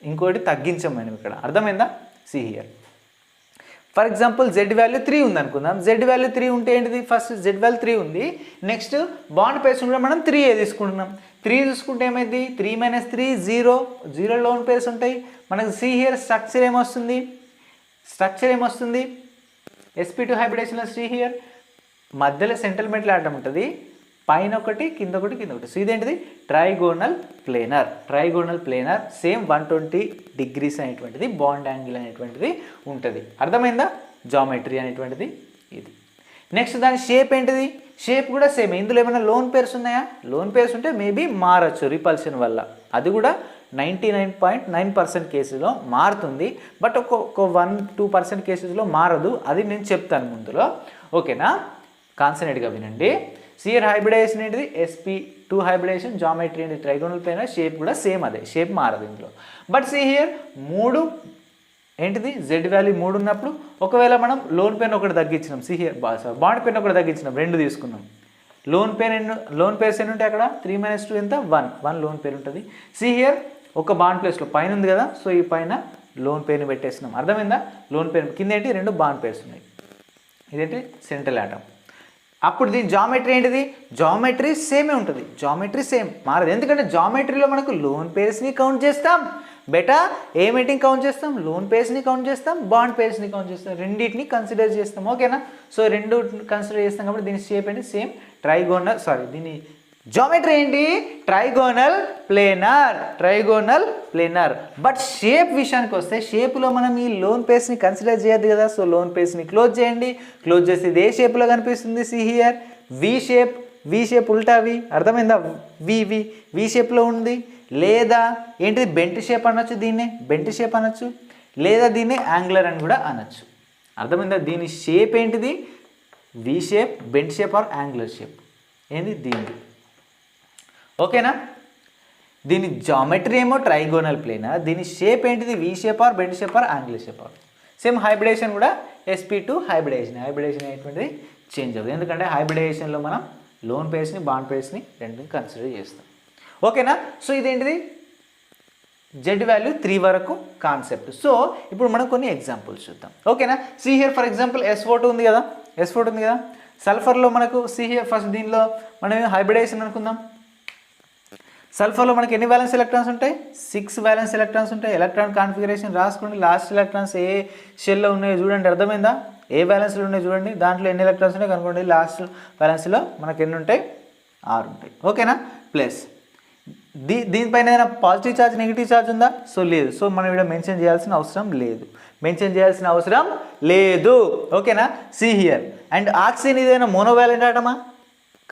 ఇంకోటి తగ్గించాం మనం ఇక్కడ. అర్థమైందా? See here for example Z value 3 ఉంది అనుకుందాం. జెడ్ వాల్యూ 3 ఉంటే ఏంటిది, ఫస్ట్ జెడ్ వాల్యూ 3 ఉంది, నెక్స్ట్ బాండ్ పేర్స్ కూడా మనం 3 తీసుకుంటున్నాం. 3 చూసుకుంటే ఏమైంది, 3 - 3 0 లోన్ పేర్స్ ఉంటాయి మనకు. సి హియర్ స్ట్రక్చర్ ఏమొస్తుంది, sp2 హైబ్రిడేషన్లో సి హియర్ మధ్యలో సెంటిల్మెంట్ ఆటం ఉంటుంది, పైన ఒకటి కింద ఒకటి కింద ఒకటి. సో ఇదేంటిది, ట్రైగోనల్ ప్లేనర్ సేమ్ 120 degrees అనేటువంటిది బాండ్ యాంగిల్ అనేటువంటిది ఉంటుంది. అర్థమైందా? జామెట్రీ అనేటువంటిది ఇది. నెక్స్ట్ దాని షేప్ ఏంటిది, షేప్ కూడా సేమ్. ఇందులో ఏమైనా లోన్ పేర్స్ ఉన్నాయా, లోన్ పేర్స్ ఉంటే మేబీ మారచ్చు రిపల్షన్ వల్ల, అది కూడా 99.9% కేసులో మారుతుంది, బట్ ఒక 1-2% కేసెస్లో మారదు, అది నేను చెప్తాను ముందులో. ఓకేనా? కాన్సన్ట్రేట్గా వినండి. సియర్ హైబ్రిడేషన్ ఏంటిది, sp2 హైబ్రిడేషన్, జామెట్రీ ఏంటి ట్రైగోనల్ ప్లేనర్, షేప్ కూడా సేమ్, అదే షేప్ మారదు ఇందులో. బట్ సి హియర్ 3 ఏంటిది, జెడ్ వాల్యూ 3 ఉన్నప్పుడు ఒకవేళ మనం లోన్ పేన్ ఒకటి తగ్గించినాం, సి హియర్ బాండ్ పేన్ ఒకటి తగ్గించినాం, 2 తీసుకున్నాం. లోన్ పేర్స్ ఎన్ని ఉంటాయి అక్కడ, 3 - 2 ఎంత, 1 లోన్ పేరు ఉంటుంది. సి హియర్ ఒక బాండ్ ప్లేస్లో పైన ఉంది కదా, సో ఈ పైన లోన్ పేరుని పెట్టేసినాం. అర్థమైందా? లోన్ పేరు కింద ఏంటి, 2 బాండ్ పేర్స్ ఉన్నాయి, ఇదేంటి సెంట్రల్ ఆటం. అప్పుడు దీని జామెట్రీ ఏంటిది, జామెట్రీ సేమే ఉంటుంది, జామెట్రీ సేమ్ మారదు, ఎందుకంటే జామెట్రీలో మనకు లోన్ పేర్స్ని కౌంట్ చేస్తాం, బెటా ఏమిటిని కౌంట్ చేస్తాం, లోన్ పేర్స్ని కౌంట్ చేస్తాం, బాండ్ పేర్స్ని కౌంట్ చేస్తాం, రెండింటిని కన్సిడర్ చేస్తాం. ఓకేనా? సో 2 కన్సిడర్ చేస్తాం కాబట్టి దీని షేప్ ఏంటి, సేమ్ దీని జామెట్రీ ఏంటి, ట్రైగోనల్ ప్లేనర్. బట్ షేప్ విషయానికి వస్తే, షేప్లో మనం ఈ లోన్ పేస్ని కన్సిడర్ చేయద్దు కదా. సో లోన్ పేస్ని క్లోజ్ చేయండి, క్లోజ్ చేస్తే ఇది ఏ షేప్లో కనిపిస్తుంది, సి హియర్ వి షేప్ ఉల్టా వి. అర్థమైందా? వి షేప్లో ఉంది, లేదా ఏంటిది బెంట్ షేప్ అనొచ్చు, దీన్ని బెంట్ షేప్ అనొచ్చు, లేదా దీన్ని యాంగులర్ అని కూడా అనొచ్చు. అర్థమైందా? దీని షేప్ ఏంటిది, V shape, bent shape or angular shape, ఏంది దీనిది. ఓకేనా? దీని జామెట్రీ ఏమో ట్రైగోనల్ ప్లేనర్, దీని షేప్ ఏంటిది, V shape or bent shape or angular shape or. Same hybridisation కూడా sp2 హైబ్రిడేషన్ అనేటువంటిది చేంజ్ అవుతుంది, ఎందుకంటే హైబ్రిడేషన్లో మనం లోన్ పేర్స్ని బాండ్ పేర్స్ని రెండుని కన్సిడర్ చేస్తాం. ఓకేనా? సో ఇదేంటిది, జెడ్ వాల్యూ 3 వరకు కాన్సెప్ట్. సో ఇప్పుడు మనం కొన్ని ఎగ్జాంపుల్స్ చూద్దాం. ఓకేనా? See here for example SO2 ఉంది కదా, సల్ఫర్లో మనకు సి హియర్ ఫస్ట్ దీనిలో మనం హైబ్రిడేషన్ అనుకుందాం. సల్ఫర్లో మనకి ఎన్ని వ్యాలెన్స్ ఎలక్ట్రాన్స్ ఉంటాయి, 6 వ్యాలెన్స్ ఎలక్ట్రాన్స్ ఉంటాయి. ఎలక్ట్రాన్ కాన్ఫిగరేషన్ రాసుకోండి, లాస్ట్ ఎలక్ట్రాన్స్ ఏ షెల్లో ఉన్నాయో చూడండి. అర్థమైందా? ఏ వ్యాలెన్స్లో ఉన్నాయో చూడండి, దాంట్లో ఎన్ని ఎలక్ట్రాన్స్ ఉన్నాయో కనుక్కోండి. లాస్ట్ వ్యాలెన్స్లో మనకి ఎన్ని ఉంటాయి, 6 ఉంటాయి. ఓకేనా? ప్లస్ దీనిపైన ఏదైనా పాజిటివ్ ఛార్జ్ నెగిటివ్ ఛార్జ్ ఉందా, సో లేదు. సో మనం ఇక్కడ మెన్షన్ చేయాల్సిన అవసరం లేదు. ఓకేనా? సి హియర్ అండ్ ఆక్సిజన్ ఇదేనా మోనోవాలెంట్ ఆటమా,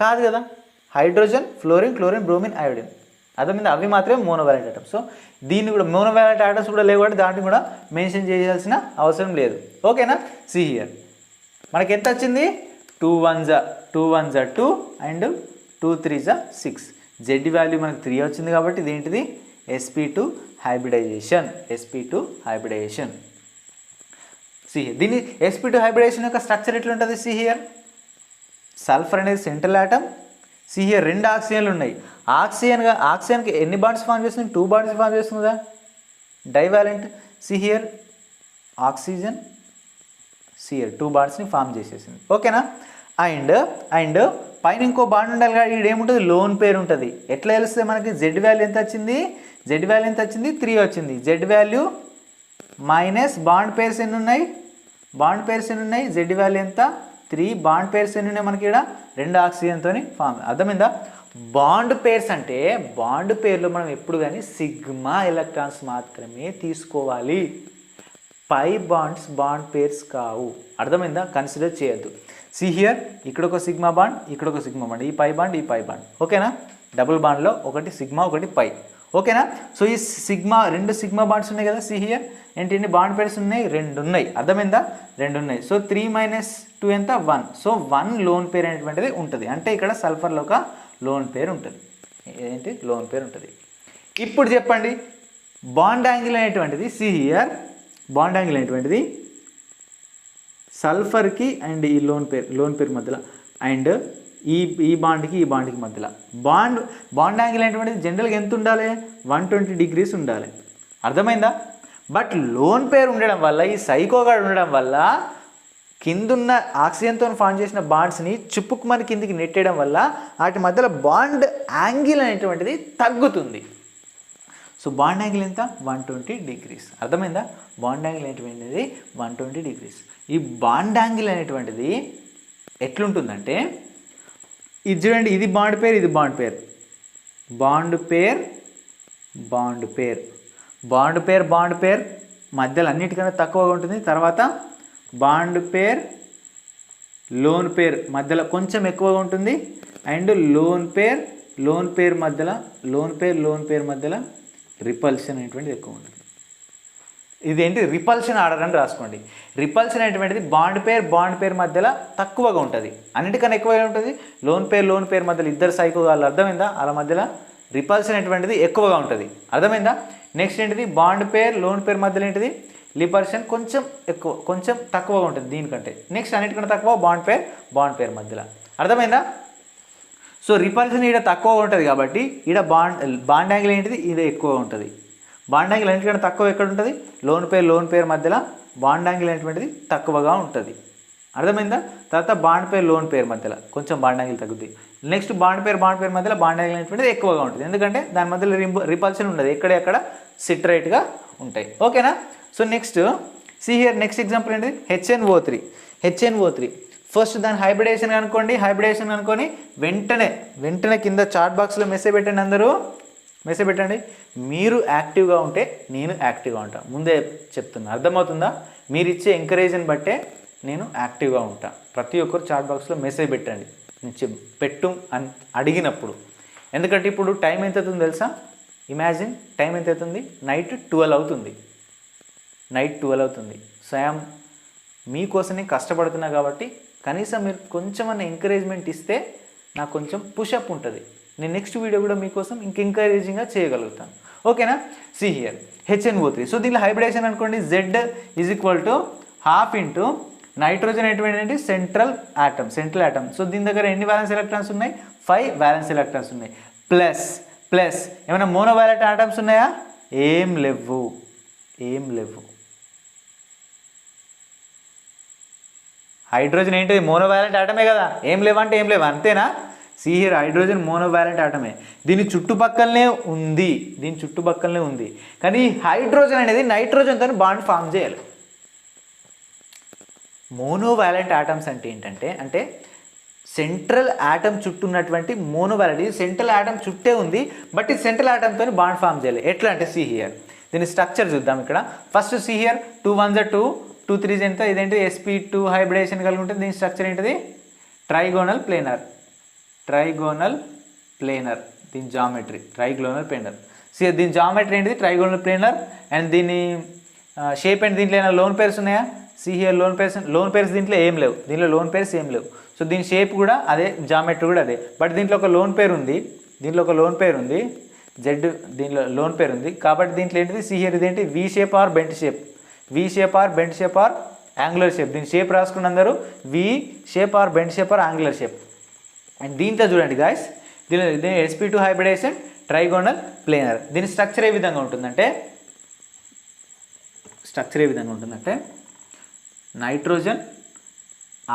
కాదు కదా. Hydrogen, fluorine, chlorine, bromine, iodine, అర్థమైంది, అవి మాత్రమే మోనోవాలెంట్ ఆటమ్స్. సో దీన్ని కూడా మోనోవాలెంట్ ఆటమ్స్ కూడా లేవు కాబట్టి దాంట్లో కూడా మెన్షన్ చేయాల్సిన అవసరం లేదు. ఓకేనా? సి హియర్ మనకి ఎంత వచ్చింది, 2 1s 2 and 2 3s 6. Z value మనకు 3 వచ్చింది కాబట్టి ఇదేంటిది, sp2 హైబ్రిడైజేషన్. సి దీన్ని sp2 హైబ్రిడేషన్ యొక్క స్ట్రక్చర్ ఎట్లుంటుంది, సి హియర్ సల్ఫర్ అనేది సెంట్రల్ ఆటమ్. సి హియర్ 2 ఆక్సిజన్లు ఉన్నాయి. ఆక్సిజన్కి ఎన్ని బాండ్స్ ఫామ్ చేస్తుంది, 2 బాండ్స్ ఫామ్ చేస్తుంది కదా, divalent. See here oxygen, see here 2 బాండ్స్ని ఫామ్ చేసేసింది. ఓకేనా? అండ్ పైన ఇంకో బాండ్ ఉండాలి కదా, ఇక్కడ ఏముంటుంది, లోన్ పేరు ఉంటుంది. ఎట్లా తెలుస్తుంది మనకి, జెడ్ వాల్యూ ఎంత వచ్చింది, 3 వచ్చింది. Z value minus bond pairs ఎన్ని ఉన్నాయి, జెడ్ వాల్యూ ఎంత, 3. బాండ్ పేర్స్ ఎన్ని ఉన్నాయి మనకి, ఇక్కడ 2 ఆక్సిజన్తో ఫామ్. అర్థమైందా? బాండ్ పేర్స్ అంటే బాండ్ పేర్లో మనం ఎప్పుడు కానీ సిగ్మా ఎలక్ట్రాన్స్ మాత్రమే తీసుకోవాలి. పై బాండ్స్ బాండ్ పేర్స్ కావు. అర్థమైందా? కన్సిడర్ చేయొద్దు. సి హియర్, ఇక్కడ ఒక సిగ్మా బాండ్, ఇక్కడ ఒక సిగ్మా బాండ్, ఈ పై బాండ్, ఈ పై బాండ్. ఓకేనా? డబుల్ బాండ్లో ఒకటి సిగ్మా, ఒకటి పై. ఓకేనా? సో ఈ సిగ్మా, రెండు సిగ్మా బాండ్స్ ఉన్నాయి కదా. సి హియర్ ఏంటి బాండ్ పేర్స్ ఉన్నాయి, రెండు ఉన్నాయి. అర్థమైందా? రెండు ఉన్నాయి. సో 3 - 2 ఎంత? 1. సో 1 లోన్ పేర్ అనేటువంటిది ఉంటుంది. అంటే ఇక్కడ సల్ఫర్లో ఒక లోన్ పేర్ ఉంటుంది. ఏంటి? లోన్ పేర్ ఉంటుంది. ఇప్పుడు చెప్పండి, బాండ్ యాంగిల్ అనేటువంటిది సి హియర్, బాండ్ యాంగిల్ అనేటువంటిది సల్ఫర్కి అండ్ ఈ లోన్ పేర్ మధ్యలో అండ్ ఈ బాండ్కి మధ్యలో బాండ్ యాంగిల్ అనేటువంటిది జనరల్గా ఎంత ఉండాలి? 120 degrees ఉండాలి. అర్థమైందా? బట్ లోన్ పేర్ ఉండడం వల్ల, ఈ సైకోగాడ్ ఉండడం వల్ల కిందున్న ఆక్సిజన్తో ఫామ్ చేసిన బాండ్స్ని చుప్పుకుమని కిందికి నెట్టేయడం వల్ల వాటి మధ్యలో బాండ్ యాంగిల్ అనేటువంటిది తగ్గుతుంది. సో బాండ్ యాంగిల్ ఎంత? 120 degrees. అర్థమైందా? బాండ్ యాంగిల్ అనేటువంటిది 120 degrees. ఈ బాండ్ యాంగిల్ అనేటువంటిది ఎట్లుంటుందంటే, ఇది చూడండి, ఇది బాండ్ పేర్, ఇది bond pair, bond pair, bond pair, bond pair, bond pair మధ్యలో అన్నిటికన్నా తక్కువగా ఉంటుంది. తర్వాత బాండ్ పేర్, లోన్ పేర్ మధ్యలో కొంచెం ఎక్కువగా ఉంటుంది. అండ్ లోన్ పేర్ మధ్యలో లోన్ పేర్ మధ్యలో రిపల్షన్ అనేటువంటిది ఎక్కువ ఉంటుంది. ఇదేంటి? రిపల్షన్ ఆర్డర్ అని రాసుకోండి. రిపల్షన్ అనేటువంటిది బాండ్ పేర్ మధ్యలో తక్కువగా ఉంటుంది, అన్నిటికన్నా ఎక్కువగా ఉంటుంది. లోన్ పేర్ మధ్యలో ఇద్దరు సైకోగాళ్ళు, అర్థమైందా? అలా మధ్యలో రిపల్షన్ అనేటువంటిది ఎక్కువగా ఉంటుంది. అర్థమైందా? నెక్స్ట్ ఏంటిది? బాండ్ పేర్, లోన్ పేర్ మధ్యలో ఏంటిది? రిపల్షన్ కొంచెం తక్కువగా ఉంటుంది దీనికంటే. నెక్స్ట్ అన్నిటికన్నా తక్కువ బాండ్ పేర్ మధ్యలో. అర్థమైందా? సో రిపల్షన్ ఈడ తక్కువగా ఉంటుంది కాబట్టి ఈడ బాండ్ యాంగిల్ ఏంటిది? ఇది ఎక్కువగా ఉంటుంది. బాండ్ యాంగిల్ అన్నిటికన్నా తక్కువ ఎక్కడ ఉంటుంది? లోన్ పేర్ మధ్యలో బాండ్ యాంగిల్ అనేటువంటిది తక్కువగా ఉంటుంది. అర్థమైందా? తర్వాత బాండ్ పేర్, లోన్ పేర్ మధ్యలో కొంచెం బాండ్ యాంగిల్ తగ్గుతుంది. నెక్స్ట్ బాండ్ పేర్ మధ్యలో బాండ్ యాంగిల్ అనేటువంటిది ఎక్కువగా ఉంటుంది. ఎందుకంటే దాని మధ్యలో రిపల్షన్ ఉండదు, ఎక్కడ సిట్రైట్గా ఉంటాయి. ఓకేనా? So next see here, next example ఏంటి? హెచ్ఎన్ఓ3. ఫస్ట్ దాని హైబ్రిడేషన్ అనుకొని వెంటనే కింద చాట్ బాక్స్లో మెసేజ్ పెట్టండి. అందరూ మెసేజ్ పెట్టండి. మీరు యాక్టివ్గా ఉంటే నేను యాక్టివ్గా ఉంటాను. ముందే చెప్తున్నా, అర్థమవుతుందా? మీరు ఇచ్చే ఎంకరేజ్ని బట్టే నేను యాక్టివ్గా ఉంటాను. ప్రతి ఒక్కరు చాట్ బాక్స్లో మెసేజ్ పెట్టండి, పెట్టు అని అడిగినప్పుడు. ఎందుకంటే ఇప్పుడు టైం ఎంత అవుతుంది తెలుసా? ఇమాజిన్, టైం ఎంత అవుతుంది? నైట్ 12 అవుతుంది. సో ఐఎమ్ మీకోసమే కష్టపడుతున్నా కాబట్టి కనీసం మీరు కొంచెమన్నా ఎంకరేజ్మెంట్ ఇస్తే నాకు కొంచెం పుషప్ ఉంటుంది. నేను నెక్స్ట్ వీడియో కూడా మీకోసం ఎంకరేజింగ్గా చేయగలుగుతాను. ఓకేనా? See here H N O three. సో దీనిలో హైబ్రిడేషన్ అనుకోండి, Z = ½ ఇంటూ నైట్రోజన్ అనేటువంటి సెంట్రల్ ఆటమ్. సో దీని దగ్గర ఎన్ని వ్యాలెన్స్ ఎలక్ట్రాన్స్ ఉన్నాయి? 5 వ్యాలెన్స్ ఎలక్ట్రాన్స్ ఉన్నాయి. ప్లస్ ఏమైనా మోనోవాలెంట్ ఆటమ్స్ ఉన్నాయా? ఏం లేవు. హైడ్రోజన్ ఏంటి? మోనోవాలెంట్ ఆటమే కదా. ఏం లేవంటే ఏం లేవు, అంతేనా? సి హియర్ హైడ్రోజన్ మోనోవాలెంట్ ఆటమే. దీని చుట్టుపక్కలనే ఉంది. కానీ హైడ్రోజన్ అనేది నైట్రోజన్తో బాండ్ ఫామ్ చేయాలి. మోనోవాలెంట్ ఆటమ్స్ అంటే ఏంటంటే, సెంట్రల్ ఆటమ్ చుట్టూ ఉన్నటువంటి మోనోవాలెంట్. ఇది సెంట్రల్ ఆటమ్ చుట్టే ఉంది, బట్ ఇది సెంట్రల్ ఆటమ్తో బాండ్ ఫామ్ చేయాలి. ఎట్లా అంటే సి హియర్ దీని స్ట్రక్చర్ చూద్దాం. ఇక్కడ ఫస్ట్ సి హియర్ 2 1 2 2 3 ఎంత? ఇదేంటి? sp2 హైబ్రిడేషన్ కలిగి ఉంటుంది. దీని స్ట్రక్చర్ ఏంటిది? Trigonal planar. దీని జామెట్రీ ట్రైగోనల్ ప్లేనర్. దీని జామెట్రీ ఏంటిది? Trigonal planar. అండ్ దీని షేప్ ఏంటి? దీంట్లో ఏమైనా లోన్ పేర్స్ ఉన్నాయా? సి హియర్ లోన్ పేర్స్ దీంట్లో ఏం లేవు. సో దీని షేప్ కూడా అదే, జామెట్రీ కూడా అదే. బట్ దీంట్లో ఒక లోన్ పేర్ ఉంది, Z దీనిలో లోన్ పేర్ ఉంది. కాబట్టి దీంట్లో ఏంటిది? సి హియర్ ఇదేంటి? V shape or bent shape or angular shape. దీని షేప్ రాసుకున్న అందరూ V shape or bent shape or angular shape. And దీంట్లో చూడండి గాయస్, దీని sp2 హైబ్రిడేషన్ ట్రైగోనల్ ప్లేనర్. దీని స్ట్రక్చర్ ఏ విధంగా ఉంటుందంటే నైట్రోజన్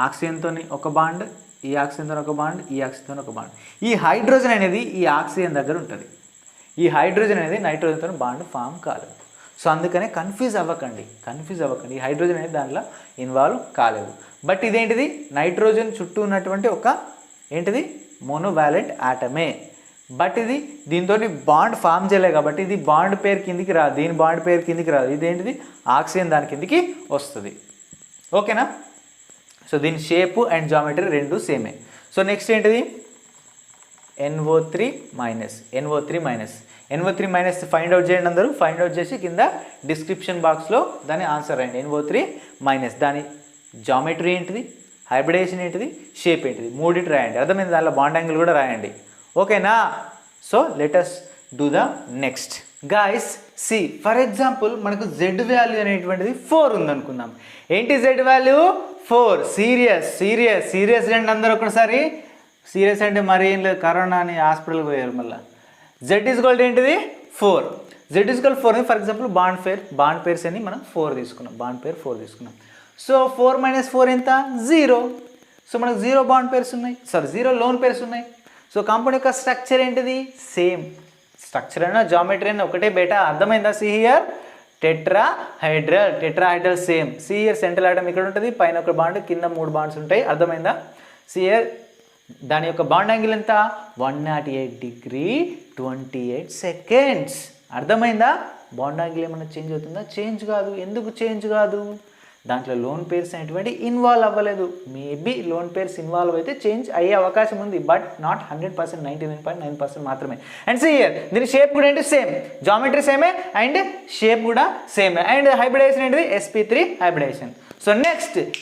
ఆక్సిజన్తో ఒక బాండ్, ఈ ఆక్సిజన్తో ఒక బాండ్, ఈ ఆక్సిజన్తో ఒక బాండ్. ఈ హైడ్రోజన్ అనేది ఈ ఆక్సిజన్ దగ్గర ఉంటుంది. ఈ హైడ్రోజన్ అనేది నైట్రోజన్తో బాండ్ ఫామ్ కాలేదు. సో అందుకనే కన్ఫ్యూజ్ అవ్వకండి. ఈ హైడ్రోజన్ అనేది దాంట్లో ఇన్వాల్వ్ కాలేదు. బట్ ఇదేంటిది? నైట్రోజన్ చుట్టూ ఉన్నటువంటి ఒక ఏంటిది? మోనోవాలెంట్ ఆటమే. బట్ ఇది దీంతో బాండ్ ఫామ్ చేయలేదు కాబట్టి ఇది బాండ్ పేరు కిందికి రాదు, దీని బాండ్ పేరు కిందికి రాదు. ఇదేంటిది ఆక్సిజన్ దాని కిందికి వస్తుంది. ఓకేనా? సో దీని షేపు అండ్ జామెట్రీ రెండు సేమే. సో నెక్స్ట్ ఏంటిది NO3 minus. NO3 minus find out చేయండి అందరూ. ఫైండ్ అవుట్ చేసి కింద డిస్క్రిప్షన్ బాక్స్లో దాని ఆన్సర్ రాయండి. NO3 మైనస్ దాని జామెట్రీ ఏంటిది, హైబ్రిడేషన్ ఏంటిది, షేప్ ఏంటిది, మూడింటి రాయండి. అర్థమైంది? దానిలో బాండ్ యాంగిల్ కూడా రాయండి. ఓకేనా? So let us do the next. Guys see for example మనకు Z వాల్యూ అనేటువంటిది 4 ఉందనుకుందాం. ఏంటి Z వాల్యూ? 4. సీరియస్ రండి అందరూ ఒకసారి. సీరియస్ అంటే మరి ఏం లేదు, కరోనా అని హాస్పిటల్కి పోయారు మళ్ళీ. Z ఈజ్ ఈక్వల్ ఏంటిది 4. Z is equal 4 for example bond pairs అని మనం 4 తీసుకున్నాం. బాండ్ పేర్ 4 తీసుకున్నాం. సో 4 మైనస్ 4 ఎంత? 0. సో మనకు 0 బాండ్ పేర్స్ ఉన్నాయి, 0 లోన్ పేర్స్ ఉన్నాయి. సో కాంపౌండ్ యొక్క స్ట్రక్చర్ ఏంటిది? సేమ్. స్ట్రక్చర్ అయినా జామెట్రీ అయినా ఒకటే బేటా. అర్థమైందా? See here tetrahedral same. C here central atom ఇక్కడ ఉంటుంది, పైన ఒక బాండ్, కింద 3 బాండ్స్ ఉంటాయి. అర్థమైందా? సి హియర్ దాని యొక్క బాండ్ యాంగిల్ ఎంత? 108 డిగ్రీ 28 సెకండ్స్. అర్థమైందా? బాండ్ యాంగిల్ ఏమైనా చేంజ్ అవుతుందా? చేంజ్ కాదు. ఎందుకు చేంజ్ కాదు? దాంట్లో లోన్ పేర్స్ అనేటువంటి ఇన్వాల్వ్ అవ్వలేదు. మేబీ లోన్ పేర్స్ ఇన్వాల్వ్ అయితే చేంజ్ అయ్యే అవకాశం ఉంది, బట్ నాట్ 100%, 99.9% మాత్రమే. అండ్ సీ హియర్ దీని షేప్ కూడా ఏంటి? సేమ్. జామెట్రీ సేమే అండ్ షేప్ కూడా సేమే. అండ్ హైబ్రిడేషన్ ఏంటిది? sp3 hybridisation. సో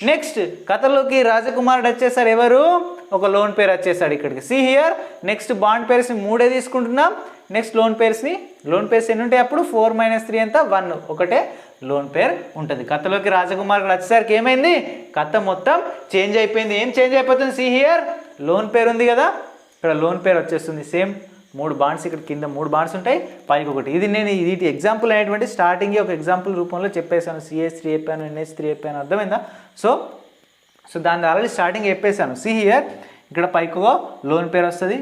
నెక్స్ట్ కథలోకి రాజకుమారుడు వచ్చేసాడు. ఎవరు? ఒక లోన్ పేర్ వచ్చేసాడు ఇక్కడికి. సి హియర్ నెక్స్ట్ బాండ్ పేర్స్ని 3 తీసుకుంటున్నాం. నెక్స్ట్ లోన్ పేర్స్ ఎన్ని ఉంటాయి అప్పుడు? 4 మైనస్ 3 ఎంత? 1. ఒకటే లోన్ పేర్ ఉంటుంది. కథలోకి రాజకుమారుడు వచ్చేసరికి ఏమైంది? కథ మొత్తం చేంజ్ అయిపోయింది. ఏం చేంజ్ అయిపోతుంది? సి హియర్ లోన్ పేర్ ఉంది కదా, ఇక్కడ లోన్ పేర్ వచ్చేస్తుంది. సేమ్ 3 బాండ్స్, ఇక్కడ కింద 3 బాండ్స్ ఉంటాయి, పైకి ఒకటి. ఇది నేను వీటి ఎగ్జాంపుల్ అనేటువంటి స్టార్టింగ్ ఒక ఎగ్జాంపుల్ రూపంలో చెప్పేశాను. CH3 చెప్పాను, NH3 చెప్పాను. అర్థమైందా? సో దాన్ని ఆల్రెడీ స్టార్టింగ్ చెప్పేశాను. సి హియర్ ఇక్కడ పైకి లోన్ పేర్ వస్తుంది,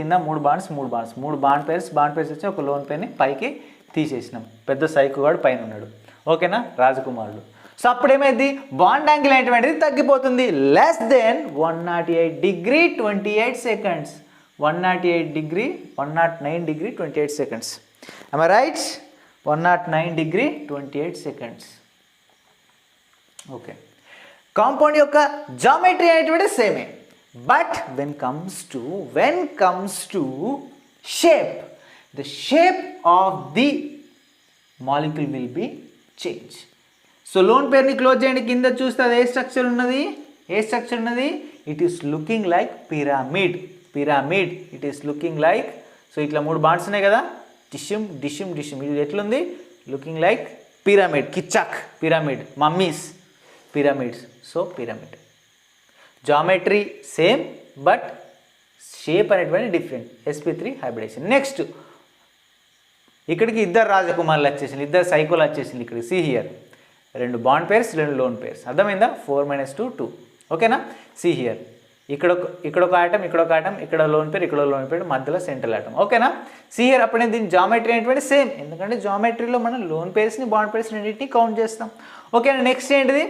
కింద 3 బాండ్స్, 3 బాండ్ పేర్స్ వచ్చి ఒక లోన్ పేర్ని పైకి తీసేసినాం. పెద్ద సైకు గాడు పైన ఉన్నాడు. ఓకేనా? రాజకుమారుడు. సో అప్పుడు ఏమైంది? బాండ్ యాంగిల్ అనేటువంటిది తగ్గిపోతుంది. Less than 108 degree 28 seconds. 109 degree 28 seconds. am I right? 109 degree 28 seconds. Okay. Compound యొక్క జామెట్రీ అనేటువంటి సేమే, but when comes to shape, the shape of the molecule will be change. So loan Perni close చేయండి. కింద చూస్తే అది ఏ structure ఉన్నది? It is looking like pyramid. It is looking like, so ఇట్లా 3 bonds ఉన్నాయి కదా, డిషిమ్. ఇది ఎట్లుంది? Looking like pyramid. కిచక్ pyramid, mummies pyramids. So pyramid geometry same, but shape అనేటువంటి డిఫరెంట్. sp3 hybridization. నెక్స్ట్ ఇక్కడికి 2 రాజకుమారులు వచ్చేసింది, 2 సైకోలు వచ్చేసింది ఇక్కడికి. See here 2 bond pairs, 2 lone pairs. అర్థమైందా? 4 మైనస్ 2 2. ఓకేనా? సి హియర్ ఇక్కడ ఒక ఆటం, ఇక్కడ లోన్ పేర్, మధ్యలో సెంట్రల్ ఆటం. ఓకేనా? సి హియర్ అప్పుడే దీని జామెట్రీ అనేటువంటి సేమ్, ఎందుకంటే జామెట్రీలో మనం లోన్ పేర్స్ని బాండ్ పేర్స్ రెండింటిని కౌంట్ చేస్తాం. ఓకేనా? నెక్స్ట్ ఏంటిది?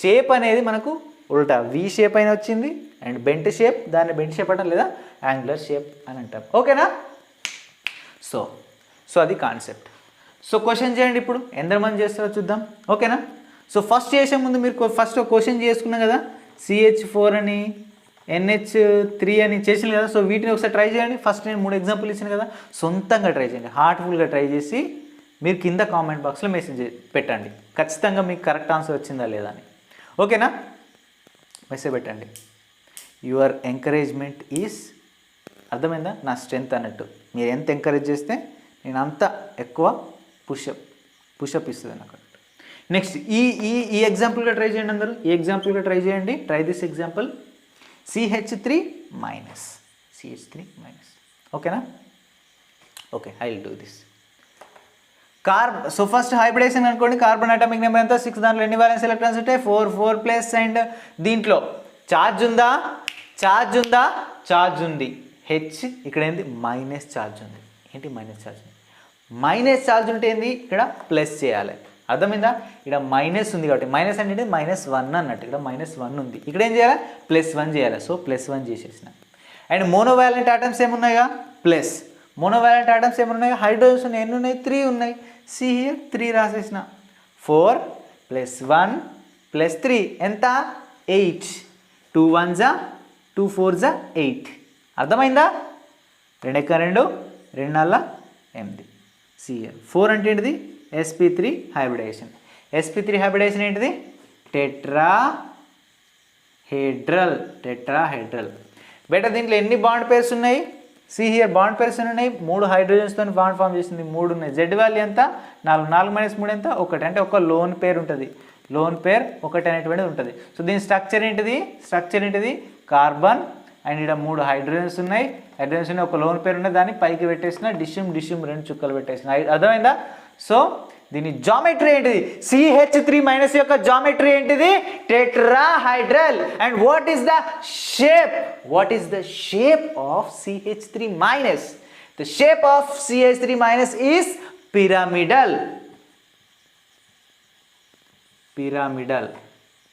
షేప్ అనేది మనకు ఉల్టా V షేప్ అయిన వచ్చింది, అండ్ బెంట్ షేప్, దాన్ని బెంట్ షేప్ అంటాం లేదా యాంగులర్ షేప్ అని అంటాం. ఓకేనా? సో అది కాన్సెప్ట్. సో క్వశ్చన్ చేయండి. ఇప్పుడు ఎంతమంది చేస్తారో చూద్దాం. ఓకేనా? సో ఫస్ట్ చేసే ముందు మీరు ఫస్ట్ ఒక క్వశ్చన్ చేసుకున్నాం కదా, CH4 అని NH3 అని చేసింది కదా. సో వీటిని ఒకసారి ట్రై చేయండి. ఫస్ట్ నేను 3 ఎగ్జాంపుల్ ఇచ్చాను కదా, సొంతంగా ట్రై చేయండి, హార్ట్ఫుల్గా ట్రై చేసి మీరు కింద కామెంట్ బాక్స్లో మెసేజ్ పెట్టండి, ఖచ్చితంగా మీకు కరెక్ట్ ఆన్సర్ వచ్చిందా లేదా అని. ఓకేనా? మెసేజ్ పెట్టండి. యువర్ ఎంకరేజ్మెంట్ ఈజ్, అర్థమైందా? నా స్ట్రెంగ్త్ అన్నట్టు. మీరు ఎంత ఎంకరేజ్ చేస్తే నేను అంత ఎక్కువ పుషప్ ఇస్తుంది నాకు. నెక్స్ట్ ఈ ఎగ్జాంపుల్గా ట్రై చేయండి అందరూ. ఈ ఎగ్జాంపుల్గా ట్రై చేయండి. Try this example. CH3 minus. ఓకేనా? Okay, I will do this. So first hybridization అనుకోండి. కార్బన్ అటామిక్ నెంబర్ ఎంత? 6. దాంట్లో ఎన్ని వాలెన్స్ ఎలక్ట్రాన్స్ ఉంటాయి? 4 ప్లస్. అండ్ దీంట్లో ఛార్జ్ ఉందా? ఛార్జ్ ఉంది. H ఇక్కడ ఏంటి? మైనస్ ఛార్జ్ ఉంది. ఏంటి మైనస్ ఛార్జ్? మైనస్ ఛార్జ్ ఉంటే ఏంది? ఇక్కడ ప్లస్ చేయాలి. అర్థమైందా? ఇక్కడ మైనస్ ఉంది కాబట్టి మైనస్ అంటే -1 అన్నట్టు. ఇక్కడ -1 ఉంది, ఇక్కడ ఏం చేయాలి? +1 చేయాలి. సో +1 చేసేసిన. అండ్ మోనోవాలెంట్ ఆటమ్స్ ఏమున్నాయిగా ప్లస్. మోనోవాలెంట్ ఆటమ్స్ ఏమున్నాయి, హైడ్రోజన్స్ ఉన్నాయి. ఎన్ని ఉన్నాయి, 3 ఉన్నాయి. See here 3 రాసేసిన. 4 + 1 + 3 ఎంత, 8. 2 1 జా 2 4 జా 8. అర్థమైందా? 2 ఎక్క 2 2 4 8. సి హియర్ 4 అంటే ఏంటిది, sp3 హైబ్రిడైజేషన్. sp3 హైబ్రిడైజేషన్ ఏంటిది, టెట్రాహెడ్రల్. బెటర్ దీంట్లో ఎన్ని బాండ్ పేర్స్ ఉన్నాయి, సి హియర్ బాండ్ పేర్స్ ఉన్నాయి. 3 హైడ్రోజన్స్తో బాండ్ ఫామ్ చేసింది, 3 ఉన్నాయి. జెడ్ వాల్యూ ఎంత, 4. 4 - 3 ఎంత, 1. అంటే ఒక లోన్ పేర్ ఉంటుంది, లోన్ పేర్ 1 అనేటువంటిది ఉంటుంది. సో దీని స్ట్రక్చర్ ఏంటిది, కార్బన్. అండ్ ఇక్కడ 3 హైడ్రోజన్స్ ఉన్నాయి, ఒక లోన్ పేర్ ఉన్నాయి. దాన్ని పైకి పెట్టేసిన, డిష్యూమ్ 2 చుక్కలు పెట్టేసిన. అర్థమైందా? సో దీని జామెట్రీ ఏంటిది, CH3- యొక్క జామెట్రీ ఏంటిది, tetrahedral. And what is the shape of CH3-? The shape of CH3- is pyramidal.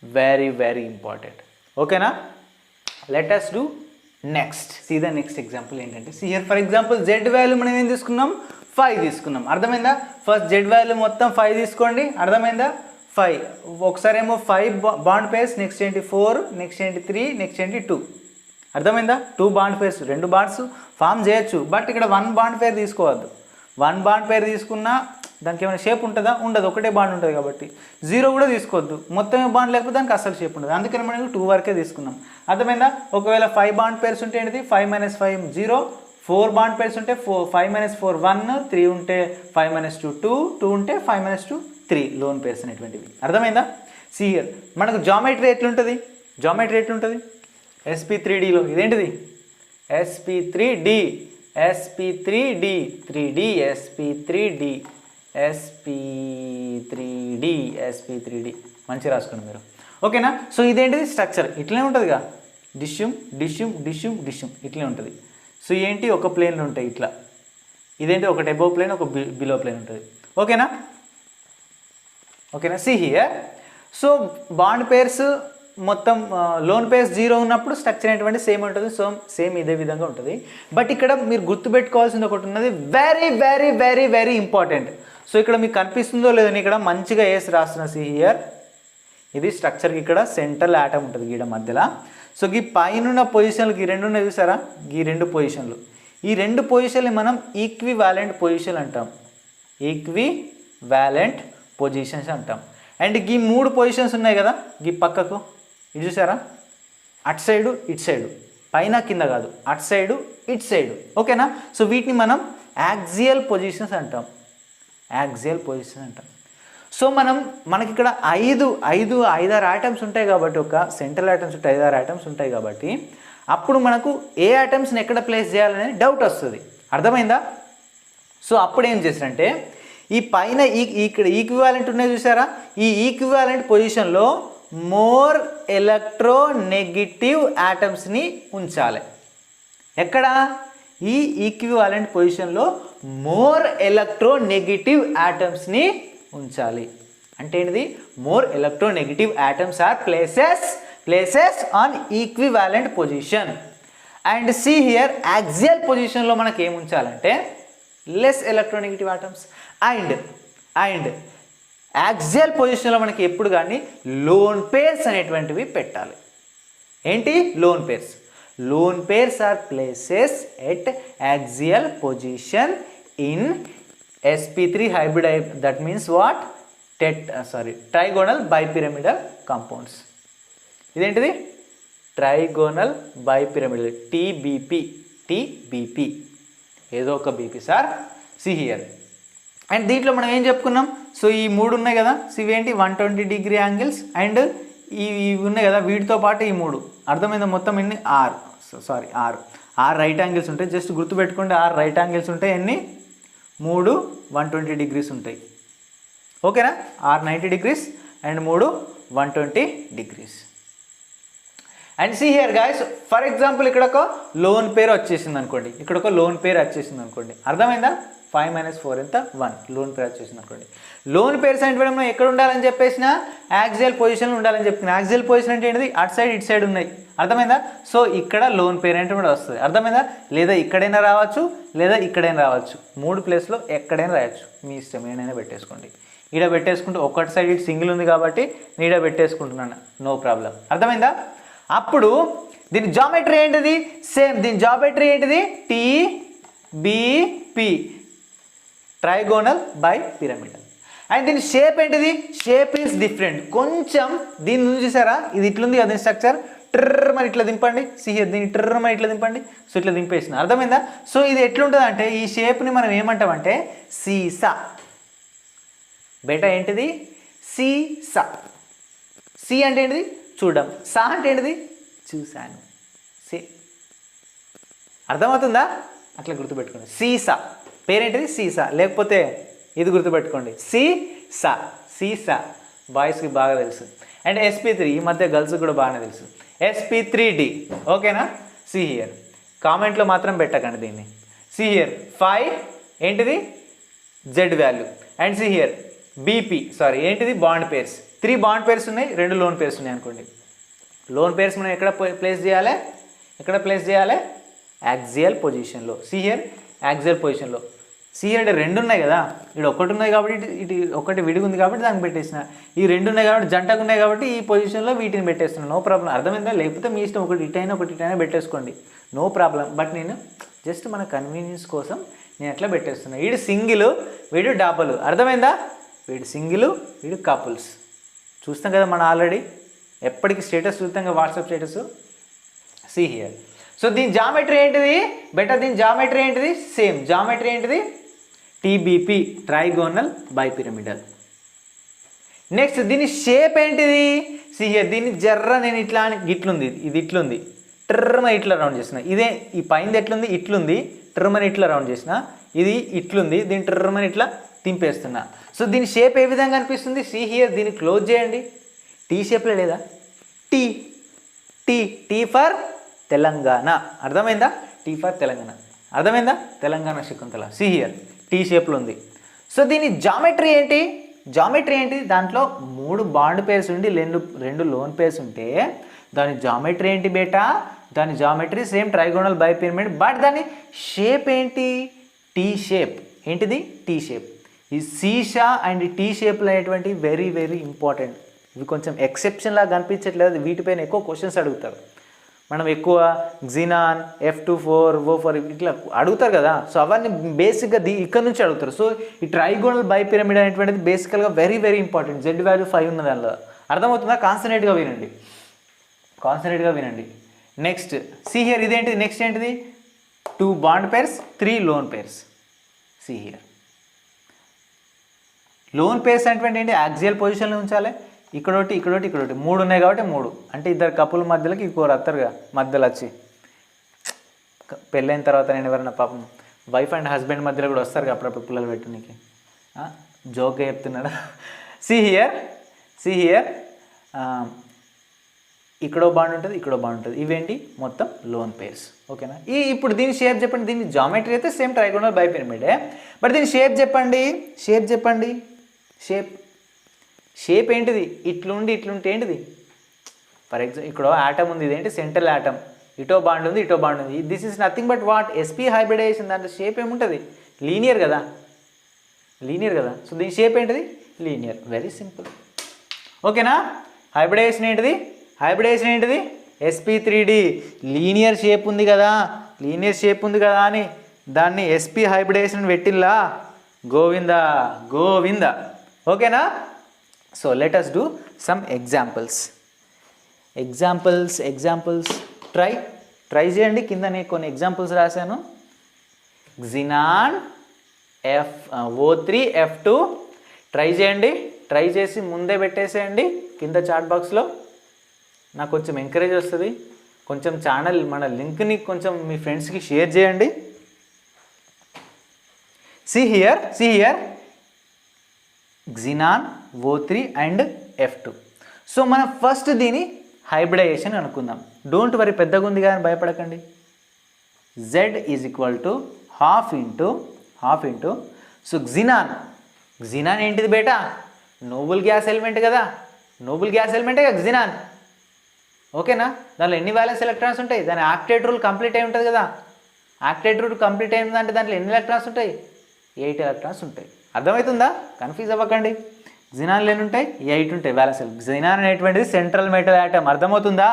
Very important. ఓకేనా? Let us do next. See the next example ఏంటంటే, see here for example Z value మనం ఏం తీసుకున్నాం, 5 తీసుకున్నాం. అర్థమైందా? First Z value మొత్తం 5 తీసుకోండి. అర్థమైందా? 5. ఒకసారి ఏమో 5 బాండ్ పేర్స్, నెక్స్ట్ ఏంటి 4, నెక్స్ట్ ఏంటి 3, నెక్స్ట్ ఏంటి 2. అర్థమైందా? 2 బాండ్ పేర్స్, 2 బాండ్స్ ఫామ్ చేయొచ్చు. బట్ ఇక్కడ 1 బాండ్ పేర్ తీసుకోవద్దు. 1 బాండ్ పేర్ తీసుకున్నా దానికి ఏమైనా షేప్ ఉంటుందా, ఉండదు. ఒకటే బాండ్ ఉంటుంది కాబట్టి. 0 కూడా తీసుకోవద్దు. మొత్తం బాండ్ లేకపోతే దానికి అసలు షేప్ ఉండదు. అందుకని మనం 2 వరకే తీసుకున్నాం. అర్థమైందా? ఒకవేళ 5 బాండ్ పేర్స్ ఉంటే ఏంటిది, 5 - 5 0. 4 బాండ్ పేర్స్ ఉంటే 5 - 4 1, 3 ఉంటే 5 - 2 2, 2 ఉంటే 5 - 2 3 లోన్ పేర్స్ అనేటువంటివి. అర్థమైందా? సి హియర్ మనకు జామెట్రీ ఎట్లుంటుంది, sp3dలో ఇదేంటిది, sp3d 3d మంచి రాసుకోండి మీరు. ఓకేనా? సో ఇదేంటిది స్ట్రక్చర్, ఇట్లనే ఉంటుందిగా, డిష్యూమ్ ఇట్లనే ఉంటుంది. సో ఏంటి, ఒక ప్లేన్లు ఉంటాయి ఇట్లా. ఇదేంటి, ఒకటి అబోవ్ ప్లేన్, ఒక బిలో ప్లేన్ ఉంటుంది. ఓకేనా? See here. So bond pairs మొత్తం లోన్ పేర్స్ 0 ఉన్నప్పుడు స్ట్రక్చర్ అనేటువంటి సేమ్ ఉంటుంది. సో సేమ్ ఇదే విధంగా ఉంటుంది. బట్ ఇక్కడ మీరు గుర్తుపెట్టుకోవాల్సింది ఒకటి ఉన్నది, వెరీ ఇంపార్టెంట్. సో ఇక్కడ మీకు కనిపిస్తుందో లేదో, ఇక్కడ మంచిగా వేసి రాస్తున్న. సి హియర్ ఇది స్ట్రక్చర్కి ఇక్కడ సెంట్రల్ ఆటమ్ ఉంటుంది గీడ మధ్యలో. సో ఈ పైన పొజిషన్లకి 2 ఉన్నాయి చూసారా, ఈ 2 పొజిషన్లు, ఈ 2 పొజిషన్లు మనం ఈక్వివాలెంట్ పొజిషన్ అంటాం. అండ్ ఈ 3 పొజిషన్స్ ఉన్నాయి కదా, ఈ పక్కకు ఇది చూసారా, అటు సైడు ఇటు సైడు, పైన కింద కాదు, అటు సైడు ఇటు సైడు. ఓకేనా? సో వీటిని మనం యాక్సియల్ పొజిషన్స్ అంటాం. సో మనకి ఇక్కడ 5 ఆటమ్స్ ఉంటాయి కాబట్టి, ఒక సెంట్రల్ ఆటమ్స్ ఉంటాయి, 5 ఆటమ్స్ ఉంటాయి కాబట్టి, అప్పుడు మనకు ఏ ఆటమ్స్ని ఎక్కడ ప్లేస్ చేయాలనేది డౌట్ వస్తుంది. అర్థమైందా? సో అప్పుడు ఏం చేస్తారంటే, ఈ పైన ఇక్కడ ఈక్వివాలెంట్ ఉన్నాయి చూసారా, ఈ ఈక్వివాలెంట్ పొజిషన్లో మోర్ ఎలక్ట్రోనెగటివ్ ఆటమ్స్ని ఉంచాలి. ఎక్కడ, ఈ ఈక్వివాలెంట్ పొజిషన్లో మోర్ ఎలక్ట్రోనెగటివ్ ఆటమ్స్ని ఉంచాలి. అంటే ఏంటిది, more electronegative atoms are places on equivalent position. And see here axial పొజిషన్లో మనకి ఏం ఉంచాలంటే less electronegative atoms. And axial పొజిషన్లో మనకి ఎప్పుడు కానీ లోన్ పేర్స్ అనేటువంటివి పెట్టాలి. ఏంటి, lone pairs are places at axial position in sp3 hybrid. That means what, trigonal bipyramidal compounds. ఇదేంటిది, ట్రైగోనల్ బైపిరమిడల్, టీబీపీ ఏదో ఒక BP sir. See here. And దీంట్లో మనం ఏం చెప్పుకున్నాం, సో ఈ 3 ఉన్నాయి కదా, సో ఇవేంటి 120 డిగ్రీ యాంగిల్స్. అండ్ ఇవి ఉన్నాయి కదా, వీటితో పాటు ఈ 3. అర్థమైందా? మొత్తం ఎన్ని, 6 రైట్ యాంగిల్స్ ఉంటాయి. జస్ట్ గుర్తుపెట్టుకోండి, 6 రైట్ యాంగిల్స్ ఉంటాయి. ఎన్ని, 3 120 డిగ్రీస్ ఉంటాయి. ఓకేనా? 6 90 degrees and 3 120 degrees. And see here guys, for example ఇక్కడ ఒక లోన్ పేరు వచ్చేసింది అనుకోండి, ఇక్కడ ఒక లోన్ పేరు వచ్చేసింది అనుకోండి, అర్థమైందా? 5 - 4 ఎంత? 1. లోన్ పేరు వచ్చేసింది అనుకోండి. లోన్ పేర్స్ అంటే మనం ఎక్కడ ఉండాలని చెప్పేసిన యాక్సియల్ పొజిషన్లో ఉండాలని చెప్తున్నా. యాక్సియల్ పొజిషన్ అంటే ఏంటిది? అటు సైడ్ ఇటు సైడ్ ఉన్నాయి, అర్థమైందా? సో ఇక్కడ లోన్ పేరు అంటే కూడా వస్తుంది, అర్థమైందా? లేదా ఇక్కడైనా రావచ్చు, లేదా ఇక్కడైనా రావచ్చు, 3 ప్లేస్లో ఎక్కడైనా రాయొచ్చు, మీ ఇష్టం, ఏదైనా పెట్టేసుకోండి. ఈడ పెట్టేసుకుంటే ఒకటి సైడ్ ఇటు సింగిల్ ఉంది కాబట్టి ఈడ పెట్టేసుకుంటున్నాను, నో ప్రాబ్లం, అర్థమైందా? అప్పుడు దీని జామెట్రీ ఏంటిది? సేమ్. దీని జామెట్రీ ఏంటిది? TBP, trigonal by pyramidal. And దీని షేప్ ఏంటిది? Shape is different. కొంచెం దీని నుంచి చూసారా, ఇది ఇట్లుంది కదా స్ట్రక్చర్, ట్రర్ మరి ఇట్లా దింపండి, దీన్ని ట్రర్ మరి ఇట్లా దింపండి, సో ఇట్లా దింపేసిన, అర్థమైందా? సో ఇది ఎట్లుంటుంది అంటే ఈ షేప్ని మనం ఏమంటామంటే సీసా. బేటా ఏంటిది? సీసా. సి అంటే ఏంటిది? చూడడం. సా అంటే ఏంటిది? చూశాను. సి, అర్థమవుతుందా? అట్లా గుర్తుపెట్టుకోండి. సీసా పేరేంటిది? సీసా. లేకపోతే ఇది గుర్తుపెట్టుకోండి, సీసా. సీసా బాయ్స్కి బాగా తెలుసు. అండ్ SP3 ఈ మధ్య గర్ల్స్ కూడా బాగానే తెలుసు. SP3D, ఓకేనా? సి హియర్, కామెంట్లో మాత్రం పెట్టకండి దీన్ని. సి హియర్ 5 ఏంటిది? Z value. And see here BP, sorry ఏంటిది? Bond pairs. 3 బాండ్ పేర్స్ ఉన్నాయి, 2 లోన్ పేర్స్ ఉన్నాయి అనుకోండి. లోన్ పేర్స్ మనం ఎక్కడ ప్లేస్ చేయాలి? ఎక్కడ ప్లేస్ చేయాలి? యాక్సియల్ పొజిషన్లో. సి హియర్ యాక్సియల్ పొజిషన్లో. సి హియర్ అంటే 2 ఉన్నాయి కదా, ఇక్కడ ఒకటి ఉన్నాయి కాబట్టి ఇటు ఒకటి విడిగా ఉంది కాబట్టి దానికి పెట్టేసిన, ఈ 2 ఉన్నాయి కాబట్టి జంటకు ఉన్నాయి కాబట్టి ఈ పొజిషన్లో వీటిని పెట్టేస్తున్నాను, నో ప్రాబ్లం, అర్థమైందా? లేకపోతే మీ ఇష్టం, ఒకటి ఇటైనా ఒకటి ఇటైనా పెట్టేసుకోండి, నో ప్రాబ్లం. బట్ నేను జస్ట్ మన కన్వీనియన్స్ కోసం నేను ఎట్లా పెట్టేస్తున్నాను. వీడు సింగిల్, వీడు డబుల్, అర్థమైందా? వీడు సింగిల్, వీడు కపుల్స్. చూస్తాం కదా మనం ఆల్రెడీ, ఎప్పటికీ స్టేటస్ చూస్తాం కదా, WhatsApp status. See here. So దీని జామెట్రీ ఏంటిది? బెటర్ దీని జామెట్రీ ఏంటిది? సేమ్ జామెట్రీ ఏంటిది? TBP, trigonal by pyramidal. Next దీని షేప్ ఏంటిది? See here. దీన్ని జర్ర నేను ఇట్లా ఇట్లుంది, ఇది ఇట్లుంది, ట్రర్మని ఇట్లా రౌండ్ చేసిన. ఇదే ఈ పైన ఎట్లుంది? ఇట్లుంది, ట్రర్మని ఇట్లా రౌండ్ చేసిన. ఇది ఇట్లుంది, దీని ట్రర్మని ఇట్లా తింపేస్తున్నా. సో దీని షేప్ ఏ విధంగా అనిపిస్తుంది? See here. దీన్ని క్లోజ్ చేయండి, టీ షేప్లో లేదా? T T T for Telangana, అర్థమైందా? టీ ఫర్ తెలంగాణ, అర్థమైందా? Telangana Shakuntala. See here T షేప్లో ఉంది. సో దీని జామెట్రీ ఏంటి? జామెట్రీ ఏంటి? దాంట్లో 3 బాండ్ పేర్స్ ఉండి 2 లోన్ పేర్స్ ఉంటే దాని జామెట్రీ ఏంటి బేటా? దాని geometry same trigonal bipyramid, but దాని షేప్ ఏంటి? T shape. ఏంటిది? T shape. ఈ సీషా అండ్ టీ షేప్లో అనేటువంటి వెరీ వెరీ ఇంపార్టెంట్. ఇవి కొంచెం ఎక్సెప్షన్ లాగా కనిపించట్లేదు, వీటిపైన ఎక్కువ క్వశ్చన్స్ అడుగుతారు. మనం ఎక్కువ జినాన్, F24, O4 ఇట్లా అడుగుతారు కదా, సో అవన్నీ బేసిక్గా ఇక్కడ నుంచి అడుగుతారు. సో ఈ ట్రైగోనల్ బై పిరమిడ్ అనేటువంటిది బేసికల్గా very very important. Z value 5 ఉన్న దానిలో, అర్థమవుతుందా? కాన్సన్ట్రేట్గా వినండి, కాన్సన్ట్రేట్గా వినండి. Next see here. ఇదేంటిది? నెక్స్ట్ ఏంటిది? 2 bond pairs, 3 lone pairs. See here. Loan pairs అంటే ఏంటి? యాక్సియల్ పొజిషన్లో ఉంచాలి. ఇక్కడొకటి, ఇక్కడొకటి, ఇక్కడొకటి, 3 ఉన్నాయి కాబట్టి 3. అంటే ఇద్దరు కపుల్ మధ్యలోకి ఇంకోరు వస్తారుగా మధ్యలో వచ్చి. పెళ్ళైన తర్వాత నేను ఎవరైనా పాపం వైఫ్ అండ్ హస్బెండ్ మధ్యలో కూడా వస్తారు అప్పుడప్పుడు పిల్లలు పెట్టడానికి, జోక్గా చెప్తున్నాడు. See here. See here. ఇక్కడో బాండ్ ఉంటుంది, ఇక్కడో బాండ్ ఉంటుంది. ఇవేంటి? మొత్తం లోన్ పేర్స్, ఓకేనా? ఇప్పుడు దీని షేప్ చెప్పండి. దీని జామెట్రీ అయితే సేమ్ ట్రైగోనల్ బై పిరమిడే, బట్ దీని షేప్ చెప్పండి. షేప్ చెప్పండి. షేప్ షేప్ ఏంటిది? ఇట్లుండి ఇట్లుంటే ఏంటిది? ఫర్ ఎగ్జాంపుల్ ఇక్కడ ఆటమ్ ఉంది, ఇదేంటి? Central atom. ఇటో బాండ్ ఉంది, ఇటో బాండ్ ఉంది. This is nothing but what? SP hybridisation. దాంట్లో షేప్ ఏముంటుంది? లీనియర్ కదా, లీనియర్ కదా. సో దీని షేప్ ఏంటిది? లీనియర్. వెరీ సింపుల్, ఓకేనా? హైబ్రిడైజేషన్ ఏంటిది? హైబ్రిడైజేషన్ ఏంటిది? SP3D. లీనియర్ షేప్ ఉంది కదా, లీనియర్ షేప్ ఉంది కదా అని దాన్ని SP హైబ్రిడైజేషన్ పెట్టిల్లా, గోవింద గోవింద, ఓకేనా? So let us do some examples. Try చేయండి. కింద నేను కొన్ని ఎగ్జాంపుల్స్ రాశాను. జినాన్ O3 F2 ట్రై చేయండి. ట్రై చేసి ముందే పెట్టేసేయండి కింద చాట్ బాక్స్లో. నాకు కొంచెం ఎంకరేజ్ వస్తుంది. కొంచెం ఛానల్ మన లింక్ని కొంచెం మీ ఫ్రెండ్స్కి షేర్ చేయండి. See here xenon O3 and F2. So మనం ఫస్ట్ దీని హైబ్రిడైజేషన్ అనుకుందాం. డోంట్ వరీ, పెద్దగా ఉంది కానీ భయపడకండి. Z is equal to half into so xenon ఏంటిది బేటా? నోబుల్ గ్యాస్ ఎలిమెంట్ కదా, నోబుల్ గ్యాస్ ఎలిమెంటే కదా జినాన్. ఓకేనా? దాంట్లో ఎన్ని వ్యాలెన్స్ ఎలక్ట్రాన్స్ ఉంటాయి? దాని ఆక్టేట్ రూల్ కంప్లీట్ అయి ఉంటుంది కదా. ఆక్టేట్ రూల్ కంప్లీట్ అయిందంటే దాంట్లో ఎన్ని ఎలక్ట్రాన్స్ ఉంటాయి? 8 ఎలక్ట్రాన్స్ ఉంటాయి. అర్థమవుతుందా? కన్ఫ్యూజ్ అవ్వకండి. జినాన్లు ఎన్ని ఉంటాయి? 8 ఉంటాయి వ్యాలెన్స్. జినాన్ అనేటువంటిది సెంట్రల్ మెటల్ యాటమ్. అర్థమవుతుందా?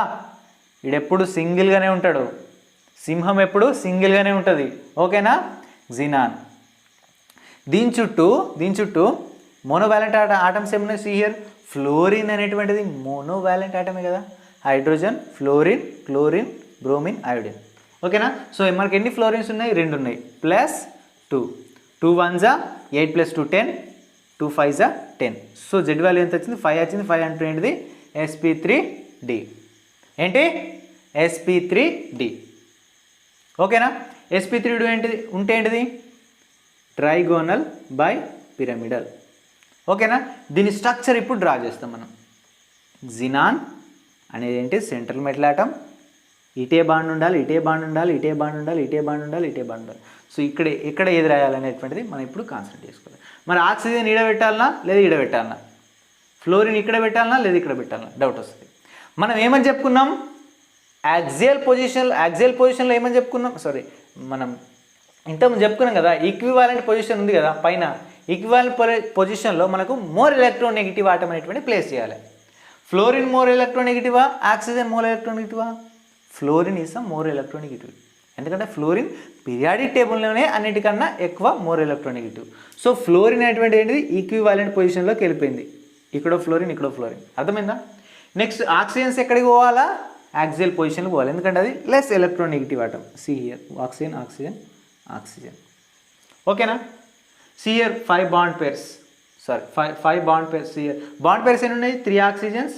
ఈడెప్పుడు సింగిల్గానే ఉంటాడు. సింహం ఎప్పుడు సింగిల్గానే ఉంటుంది. ఓకేనా? జినాన్. దీని చుట్టూ మోనోవాలెంట్ ఆటమ్స్ ఏమున్నాయి? సీ హియర్, ఫ్లోరిన్ అనేటువంటిది మోనోవాలెంట్ ఆటమే కదా. Hydrogen, fluorine, chlorine, bromine, iodine. ఓకేనా? సో మనకి ఎన్ని ఫ్లోరిన్స్ ఉన్నాయి? 2 ఉన్నాయి. ప్లస్ 2. 2 1 8 + 2 10, 2 5 10. సో జెడ్ వాల్యూ ఎంత వచ్చింది? 5 వచ్చింది. 5 అంటే ఏంటిది? sp3d. ఏంటి? sp3d. ఓకేనా? sp3d ఏంటిది? Trigonal by pyramidal. ఓకేనా? దీని స్ట్రక్చర్ ఇప్పుడు డ్రా చేస్తాం మనం. జినాన్ అనేది ఏంటి? Central metal atom. ఇటే బాండ్ ఉండాలి. సో ఎక్కడ ఏది రాయాలనేటువంటిది మనం ఇప్పుడు కాన్సన్ట్రేట్ చేసుకోవాలి. మరి ఆక్సిజన్ ఈడ పెట్టాలనా లేదా ఈడ పెట్టాలనా? ఫ్లోరిన్ ఇక్కడ పెట్టాలనా లేదా ఇక్కడ పెట్టాలనా? డౌట్ వస్తుంది. మనం ఏమని చెప్పుకున్నాం? యాక్సియల్ పొజిషన్లో ఏమని చెప్పుకున్నాం? మనం ఇంతకుముందు చెప్పుకున్నాం కదా, ఈక్వివాలెంట్ పొజిషన్ ఉంది కదా పైన. ఈక్వివాలెంట్ పొజిషన్లో మనకు మోర్ ఎలక్ట్రోనెగటివ్ ఆటం అనేటువంటి ప్లేస్ చేయాలి. ఫ్లోరిన్ మోర్ ఎలక్ట్రోనెగటివా? ఆక్సిజన్ మోర్ ఎలక్ట్రోనెగటివా? Fluorine is more electronegative. ఎందుకంటే ఫ్లోరిన్ పీరియాడిక్ టేబుల్లోనే అన్నిటికన్నా ఎక్కువ మోర్ ఎలక్ట్రోనెగటివ్. సో ఫ్లోరిన్ అనేటువంటి ఏంటిది? ఈక్వివాలెంట్ పొజిషన్లోకి వెళ్ళిపోయింది. ఇక్కడో ఫ్లోరిన్. అర్థమైందా? నెక్స్ట్ ఆక్సిజన్స్ ఎక్కడికి పోవాలా? యాక్సియల్ పొజిషన్కి పోవాలి. ఎందుకంటే అది less electronegative atom. See here oxygen. ఓకేనా? See here 5 bond pairs. 5 bond pairs. Here bond pairs ఎన్ని ఉన్నాయి? 3 ఆక్సిజన్స్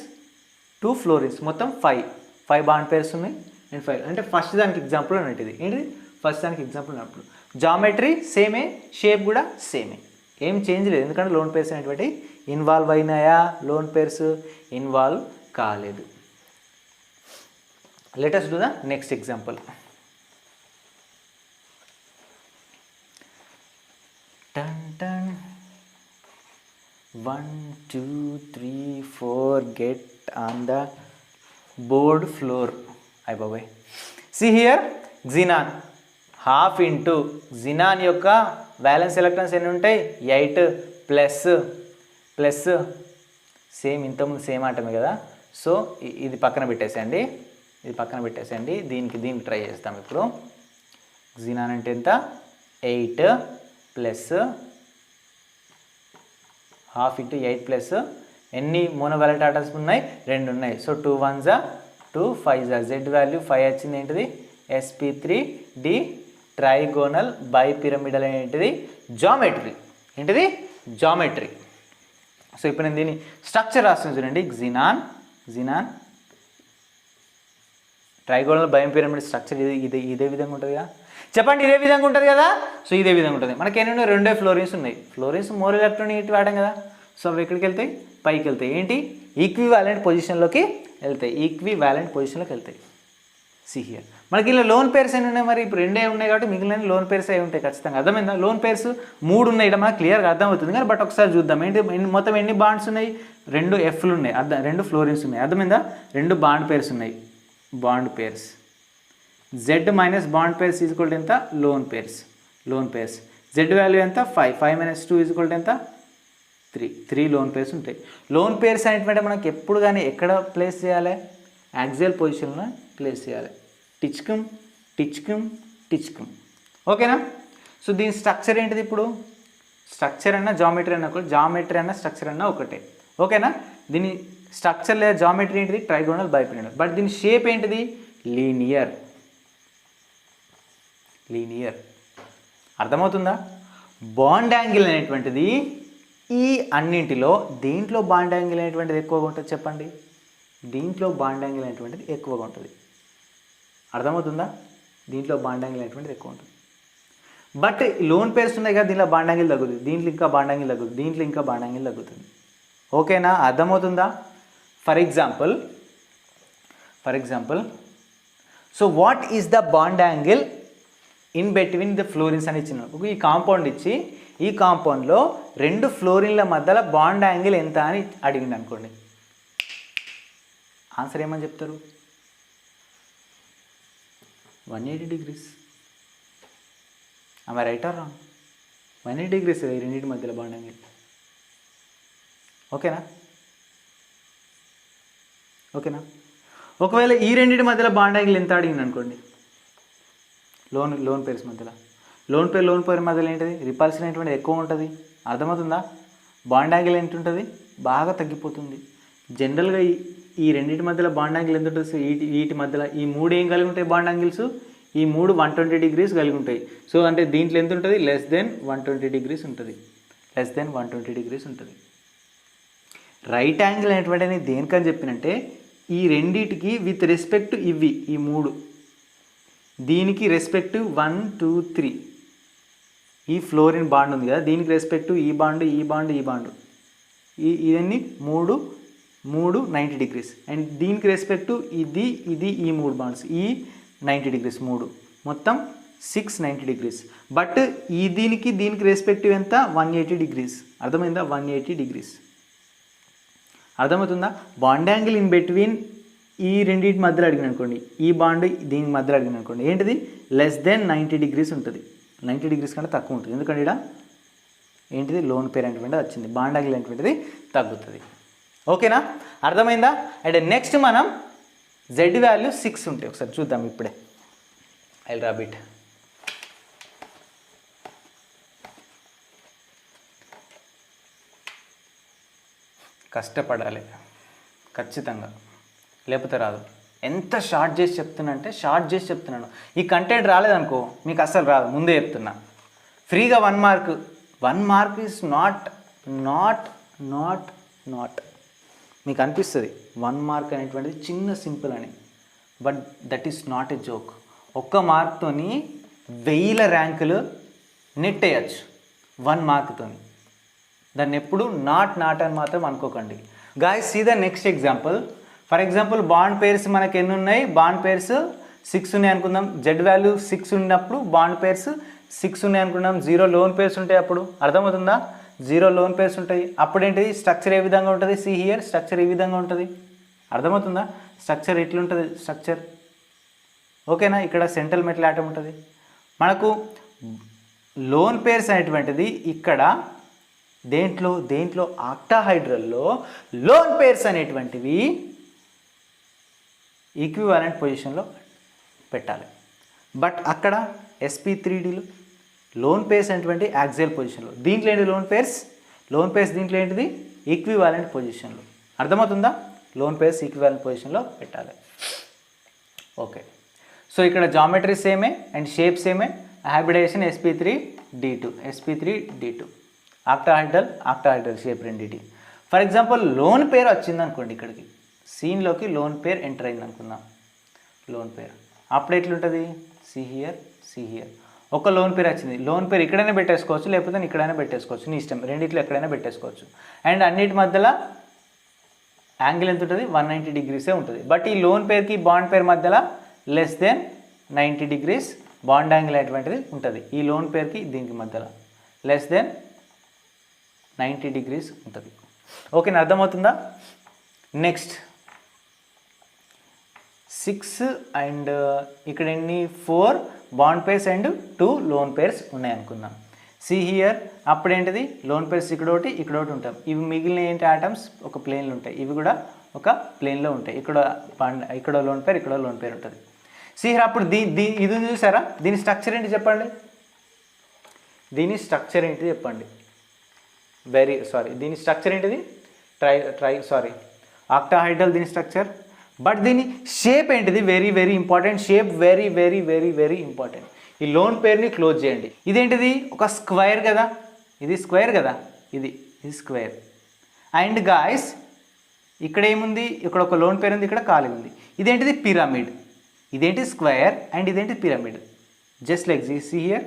2 ఫ్లోరిన్స్, మొత్తం 5 బాండ్ పేర్స్ ఉన్నాయి. అండ్ 5 అంటే ఫస్ట్ దానికి ఎగ్జాంపుల్ అన్నట్టు. ఏంటిది? ఫస్ట్ దానికి ఎగ్జాంపుల్ అన్నప్పుడు జామెట్రీ సేమే, షేప్ కూడా సేమే, ఏం చేంజ్ లేదు. ఎందుకంటే లోన్ పేర్స్ అనేటువంటి ఇన్వాల్వ్ అయినాయా? లోన్ పేర్స్ ఇన్వాల్వ్ కాలేదు. Let us do the next example. Dun. 1 2 3 4 get on the board floor. Bye. See here, xenon half into xenon యొక్క valence electrons ఎన్ని ఉంటాయి? 8 ప్లస్ సేమ్ ఇంతకుముందు సేమ్ ఆటమే కదా. సో ఇది పక్కన పెట్టేసేయండి. దీనికి ట్రై చేస్తాం ఇప్పుడు. xenon అంటే ఎంత? 8 ప్లస్ హాఫ్ ఇంటూ 8 ప్లస్ ఎన్ని మోనోవాలెంట్ ఆటమ్స్ ఉన్నాయి? 2 ఉన్నాయి. సో 2 1 2 5 జెడ్ వాల్యూ 5 వచ్చింది. ఏంటిది? sp3d ట్రైగోనల్ బై పిరమిడల్ ఏంటిది? జామెట్రీ. ఏంటిది? జామెట్రీ. సో ఇప్పుడు నేను దీని స్ట్రక్చర్ రాస్తాను చూడండి. xenon trigonal by pyramid structure ఇదే విధంగా ఉంటుంది కదా. చెప్పండి, ఇదే విధంగా ఉంటుంది కదా. సో ఇదే విధంగా ఉంటుంది. మనకి ఎన్ని ఉన్నాయి? 2 ఫ్లోరిన్స్ ఉన్నాయి. ఫ్లోరిన్స్ మోర్ ఎలక్ట్రోనెగటివ్ ఆటం కదా. సో అవి ఎక్కడికి వెళ్తాయి? పైకి వెళ్తాయి. ఏంటి? ఈక్వివాలెంట్ పొజిషన్లోకి వెళ్తాయి. సి హియర్ మనకి ఇలా లోన్ పేర్స్ ఎన్ని ఉన్నాయి? మరి ఇప్పుడు 2 ఉన్నాయి కాబట్టి మిగిలిన లోన్ పేర్స్ అయి ఉంటాయి ఖచ్చితంగా. అర్థమైందా? లోన్ పేర్స్ 3 ఉన్నాయి. ఇక్కడ మనకు క్లియర్గా అర్థమవుతుంది కానీ బట్ ఒకసారి చూద్దాం. ఏంటి మొత్తం ఎన్ని బాండ్స్ ఉన్నాయి? 2 ఎఫ్లు ఉన్నాయి. 2 ఫ్లోరిన్స్ ఉన్నాయి. అర్థమైందా? 2 బాండ్ పేర్స్ ఉన్నాయి. Bond pairs Z minus bond pairs is equal to ఎంత? Lone pairs. Z వాల్యూ ఎంత? 5 - 2 ఈజ్ ఈక్వల్ టు ఎంత? 3 లోన్ పేర్స్ ఉంటాయి. లోన్ పేర్స్ అనేటువంటి మనకి ఎప్పుడు కానీ ఎక్కడ ప్లేస్ చేయాలి? యాక్సియల్ పొజిషన్లో ప్లేస్ చేయాలి. టిచ్కమ్. ఓకేనా? సో దీని స్ట్రక్చర్ ఏంటిది? ఇప్పుడు స్ట్రక్చర్ అన్న జామెట్రీ అన్న స్ట్రక్చర్ అన్న ఒకటే. ఓకేనా? దీని స్ట్రక్చర్ లేదా జామెట్రీ ఏంటిది? Trigonal bipyramidal. బట్ దీని షేప్ ఏంటిది? లీనియర్. అర్థమవుతుందా? బాండ్ యాంగిల్ అనేటువంటిది ఈ అన్నింటిలో దేంట్లో బాండ్ యాంగిల్ అనేటువంటిది ఎక్కువగా ఉంటుంది చెప్పండి? దీంట్లో బాండ్ యాంగిల్ అనేటువంటిది ఎక్కువగా ఉంటుంది. అర్థమవుతుందా? దీంట్లో బాండ్ యాంగిల్ అనేటువంటిది ఎక్కువ ఉంటుంది. బట్ లోన్ పేర్స్ ఉన్నాయి కదా, దీంట్లో బాండ్ యాంగిల్ తగ్గుతుంది, దీంట్లో ఇంకా బాండ్ యాంగిల్ తగ్గుతుంది, దీంట్లో ఇంకా బాండ్ యాంగిల్ తగ్గుతుంది. ఓకేనా? అర్థమవుతుందా? For example so what is the bond angle in between the fluorines అని ఇచ్చిన ఈ కాంపౌండ్ ఇచ్చి ఈ కాంపౌండ్లో 2 ఫ్లోరిన్ల మధ్యలో బాండ్ యాంగిల్ ఎంత అని అడిగింది అనుకోండి. ఆన్సర్ ఏమని చెప్తారు? 180 degrees. am I right or wrong? 180 degrees ఈ రెండింటి మధ్యలో బాండ్ యాంగిల్. ఓకేనా? ఒకవేళ ఈ రెండింటి మధ్యలో బాండ్ యాంగిల్ ఎంత అడిగింది అనుకోండి, లోన్ పేర్స్ మధ్యలో, లోన్ పేర్ మధ్యలో ఏంటిది, రిపల్షన్ అనేటువంటిది ఎక్కువ ఉంటుంది. అర్థమవుతుందా? బాండ్ యాంగిల్ ఎంత ఉంటుంది, బాగా తగ్గిపోతుంది. జనరల్గా ఈ రెండింటి మధ్యలో బాండ్ యాంగిల్ ఎంత ఉంటుంది? వీటి మధ్యలో ఈ 3 ఏం కలిగి ఉంటాయి బాండ్ యాంగిల్స్? ఈ 3 120 degrees కలిగి ఉంటాయి. సో అంటే దీంట్లో ఎంత ఉంటుంది? లెస్ దెన్ 120 degrees ఉంటుంది. రైట్ యాంగిల్ అనేటువంటిది దేనికని చెప్పినంటే ఈ రెండింటికి విత్ రెస్పెక్ట్ ఇవి ఈ 3, దీనికి రెస్పెక్ట్ 1 2 3 ఈ ఫ్లోరిన్ బాండ్ ఉంది కదా, దీనికి రెస్పెక్ట్ ఈ బాండ్ ఇవన్నీ 3 90 degrees. అండ్ దీనికి రెస్పెక్ట్ ఇది ఈ 3 బాండ్స్ ఈ 90 degrees, 3 మొత్తం 690 degrees. బట్ ఈ దీనికి రెస్పెక్టివ్ ఎంత? 180 degrees. అర్థమైందా? 180 degrees. అర్థమవుతుందా? బాండ్ యాంగిల్ ఇన్ బిట్వీన్ ఈ రెండింటి మధ్యలో అడిగిన అనుకోండి, ఈ బాండ్ దీని మధ్యలో అడిగిన అనుకోండి, ఏంటిది? లెస్ దెన్ 90 degrees ఉంటుంది. 90 degrees కంటే తక్కువ ఉంటుంది. ఎందుకంటే ఇక్కడ ఏంటిది? లోన్ పేర్ అనేటువంటిది వచ్చింది, బాండ్ యాంగిల్ అనేటువంటిది తగ్గుతుంది. ఓకేనా? అర్థమైందా? అండ్ నెక్స్ట్ మనం Z వాల్యూ 6 ఉంటాయి, ఒకసారి చూద్దాం ఇప్పుడే. I will rob it. కష్టపడాలి ఖచ్చితంగా, లేకపోతే రాదు. ఎంత షార్ట్ చేసి చెప్తున్నాను. ఈ కంటెంట్ రాలేదనుకో మీకు అస్సలు రాదు, ముందే చెప్తున్నా. ఫ్రీగా 1 మార్క్. 1 మార్క్ ఈజ్ నాట్ మీకు అనిపిస్తుంది 1 మార్క్ అనేటువంటిది చిన్న సింపుల్ అని, but that is not a joke. 1 మార్క్తోని 1000 ర్యాంకులు నెట్ వేయచ్చు 1 మార్క్తోని. దాన్ని ఎప్పుడు నాట్ అని మాత్రం అనుకోకండి. Guys, see the next example. For example bond pairs మనకు ఎన్ని ఉన్నాయి? బాండ్ పేర్స్ 6 ఉన్నాయి అనుకుందాం. జెడ్ వాల్యూ 6 ఉన్నప్పుడు బాండ్ పేర్స్ 6 ఉన్నాయి అనుకుందాం. 0 లోన్ పేర్స్ ఉంటాయి అప్పుడు. అర్థమవుతుందా? 0 లోన్ పేర్స్ ఉంటాయి. అప్పుడు ఏంటిది? స్ట్రక్చర్ ఏ విధంగా ఉంటుంది? సి హియర్, స్ట్రక్చర్ ఈ విధంగా ఉంటుంది. అర్థమవుతుందా? స్ట్రక్చర్ ఎట్లుంటుంది స్ట్రక్చర్? ఓకేనా? ఇక్కడ సెంట్రల్ మెటల్ ఆటం ఉంటుంది. మనకు లోన్ పేర్స్ అనేటువంటిది ఇక్కడ దేంట్లో ఆక్టాహైడ్రల్లో లోన్ పేర్స్ అనేటువంటివి ఈక్వివాలెంట్ పొజిషన్లో పెట్టాలి. బట్ అక్కడ sp3dలో లోన్ పేర్స్ అనేటువంటి యాక్సియల్ పొజిషన్లో. దీంట్లో ఏంటి? లోన్ పేర్స్ దీంట్లో ఏంటిది? ఈక్వివాలెంట్ పొజిషన్లో. అర్థమవుతుందా? లోన్ పేర్స్ ఈక్వివాలెంట్ పొజిషన్లో పెట్టాలి. ఓకే, సో ఇక్కడ జామెట్రీ సేమే అండ్ షేప్ సేమే. హైబ్రిడైజేషన్ sp3d2 ఆక్టాహైడ్రల్ షేప్ రెండిటి. ఫర్ ఎగ్జాంపుల్ లోన్ పేర్ వచ్చింది అనుకోండి, ఇక్కడికి సీన్లోకి లోన్ పేర్ ఎంటర్ అయింది అనుకుందాం. లోన్ పేర్ అప్పుడు ఎట్లుంటుంది? సి హియర్ ఒక లోన్ పేర్ వచ్చింది. లోన్ పేర్ ఇక్కడైనా పెట్టేసుకోవచ్చు, లేకపోతే ఇక్కడైనా పెట్టేసుకోవచ్చు, నీ ఇష్టం. రెండిట్లో ఎక్కడైనా పెట్టేసుకోవచ్చు. అండ్ అన్నిటి మధ్యలో యాంగిల్ ఎంత ఉంటుంది? 190 degrees ఉంటుంది. బట్ ఈ లోన్ పేర్కి బాండ్ పేర్ మధ్యలో less than 90 degrees bond angle అనేటువంటిది ఉంటుంది. ఈ లోన్ పేర్కి దీనికి మధ్యలో లెస్ దెన్ 90 degrees ఉంటుంది. ఓకేనా? అర్థమవుతుందా? నెక్స్ట్ 6 అండ్ ఇక్కడ ఎన్ని? 4 bond pairs and 2 lone pairs ఉన్నాయి అనుకుందాం. సి హియర్ అప్పుడు ఏంటిది? లోన్ పేర్స్ ఇక్కడ ఒకటి ఉంటాయి. ఇవి మిగిలిన ఏంటి? ఆటమ్స్ ఒక ప్లేన్లో ఉంటాయి. ఇవి కూడా ఒక ప్లేన్లో ఉంటాయి. ఇక్కడ లోన్ పేర్ ఉంటుంది. సి హియర్ అప్పుడు ఇది చూసారా? దీని స్ట్రక్చర్ ఏంటి చెప్పండి? దీని స్ట్రక్చర్ ఏంటిది? ఆక్టాహైడ్రల్ దీని స్ట్రక్చర్. బట్ దీని షేప్ ఏంటిది? Very important. Shape very important. ఈ లోన్ పేర్ని క్లోజ్ చేయండి. ఇదేంటిది? ఒక స్క్వేర్ కదా, ఇది స్క్వేర్ కదా, ఇది స్క్వేర్. అండ్ గాయస్ ఇక్కడ ఏముంది? ఇక్కడ ఒక లోన్ పేర్ ఉంది, ఇక్కడ ఖాళీ ఉంది. ఇదేంటిది? పిరమిడ్. ఇదేంటి? స్క్వేర్ అండ్ ఇదేంటి? Pyramid. Just like this here,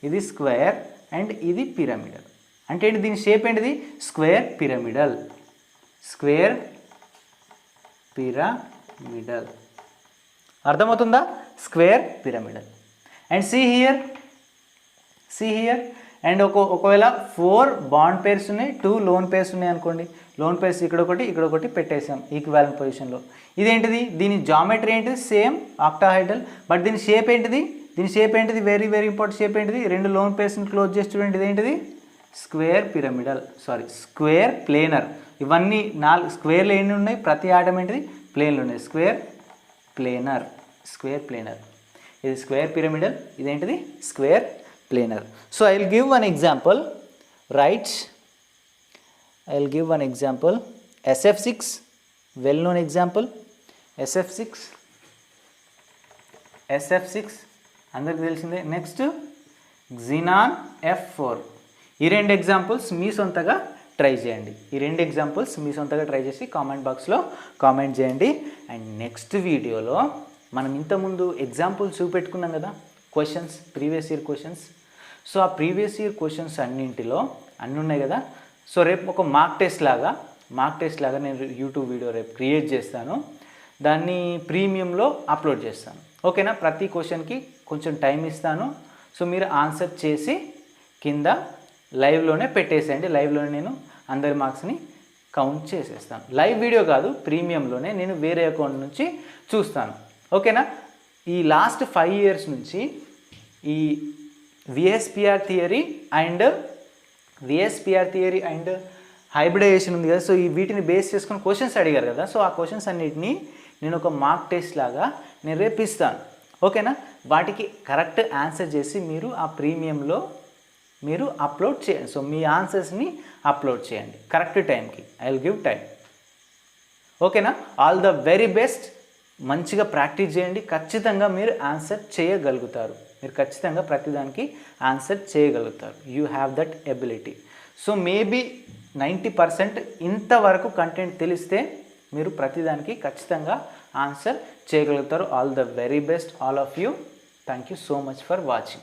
ఇది స్క్వేర్ అండ్ ఇది పిరమిడల్. అంటే ఏంటి? దీని షేప్ ఏంటిది? Square pyramidal. అర్థమవుతుందా? Square pyramidal. And see here and ఒకవేళ 4 బాండ్ పేర్స్ ఉన్నాయి, 2 లోన్ పేర్స్ ఉన్నాయి అనుకోండి. లోన్ పేర్స్ ఇక్కడ ఒకటి పెట్టేసాం ఈక్వాలెంట్ పొజిషన్లో. ఇదేంటిది, దీని జామెట్రీ ఏంటిది, సేమ్ ఆక్టాహైడ్రల్. బట్ దీని షేప్ ఏంటిది, వెరీ వెరీ ఇంపార్టెంట్ షేప్ ఏంటిది, 2 లోన్ పేర్స్ని క్లోజ్ చేసి చూడండి. ఇదేంటిది, స్క్వేర్ ప్లేనర్. ఇవన్నీ 4 స్క్వేర్లు ఎన్ని ఉన్నాయి, ప్రతి ఆటం ఏంటిది, ప్లేన్లు ఉన్నాయి. Square planar. ఇది స్క్వేర్ పిరమిడల్, ఇదేంటిది, square planar. So I will give one example. SF6, well known example. SF6 అందరికి తెలిసిందే. Next Xenon F4. ఈ 2 ఎగ్జాంపుల్స్ మీ సొంతగా ట్రై చేసి కామెంట్ బాక్స్లో కామెంట్ చేయండి. అండ్ నెక్స్ట్ వీడియోలో మనం ఇంతకుముందు ఎగ్జాంపుల్స్ చూపెట్టుకున్నాం కదా, questions, previous year questions. So ఆ ప్రీవియస్ ఇయర్ క్వశ్చన్స్ అన్ని ఉన్నాయి కదా. సో రేపు ఒక మార్క్ టెస్ట్ లాగా నేను యూట్యూబ్ వీడియో రేపు క్రియేట్ చేస్తాను. దాన్ని ప్రీమియంలో అప్లోడ్ చేస్తాను. ఓకేనా, ప్రతి క్వశ్చన్కి కొంచెం టైం ఇస్తాను. సో మీరు ఆన్సర్ చేసి కింద లైవ్లోనే పెట్టేసేయండి. లైవ్లోనే నేను అందరి మార్క్స్ని కౌంట్ చేసేస్తాను. లైవ్ వీడియో కాదు, ప్రీమియంలోనే నేను వేరే అకౌంట్ నుంచి చూస్తాను. ఓకేనా, ఈ లాస్ట్ 5 years నుంచి ఈ VSPR థియరీ అండ్ హైబ్రిడైజేషన్ ఉంది కదా. సో ఈ వీటిని బేస్ చేసుకుని క్వశ్చన్స్ అడిగారు కదా. సో ఆ క్వశ్చన్స్ అన్నిటినీ నేను ఒక మార్క్ టెస్ట్ లాగా నేను రేపు ఇస్తాను. ఓకేనా, వాటికి కరెక్ట్ ఆన్సర్ చేసి మీరు ఆ ప్రీమియంలో మీరు అప్లోడ్ చేయండి. సో మీ ఆన్సర్స్ని అప్లోడ్ చేయండి కరెక్ట్ టైంకి. I will give time. ఓకేనా, ఆల్ ద వెరీ బెస్ట్. మంచిగా ప్రాక్టీస్ చేయండి. ఖచ్చితంగా మీరు ఆన్సర్ చేయగలుగుతారు. మీరు ఖచ్చితంగా ప్రతిదానికి ఆన్సర్ చేయగలుగుతారు. You have that ability. So maybe 90% ఇంతవరకు కంటెంట్ తెలిస్తే మీరు ప్రతిదానికి ఖచ్చితంగా ఆన్సర్ చేయగలుగుతారు. All the very best all of you. Thank you so much for watching.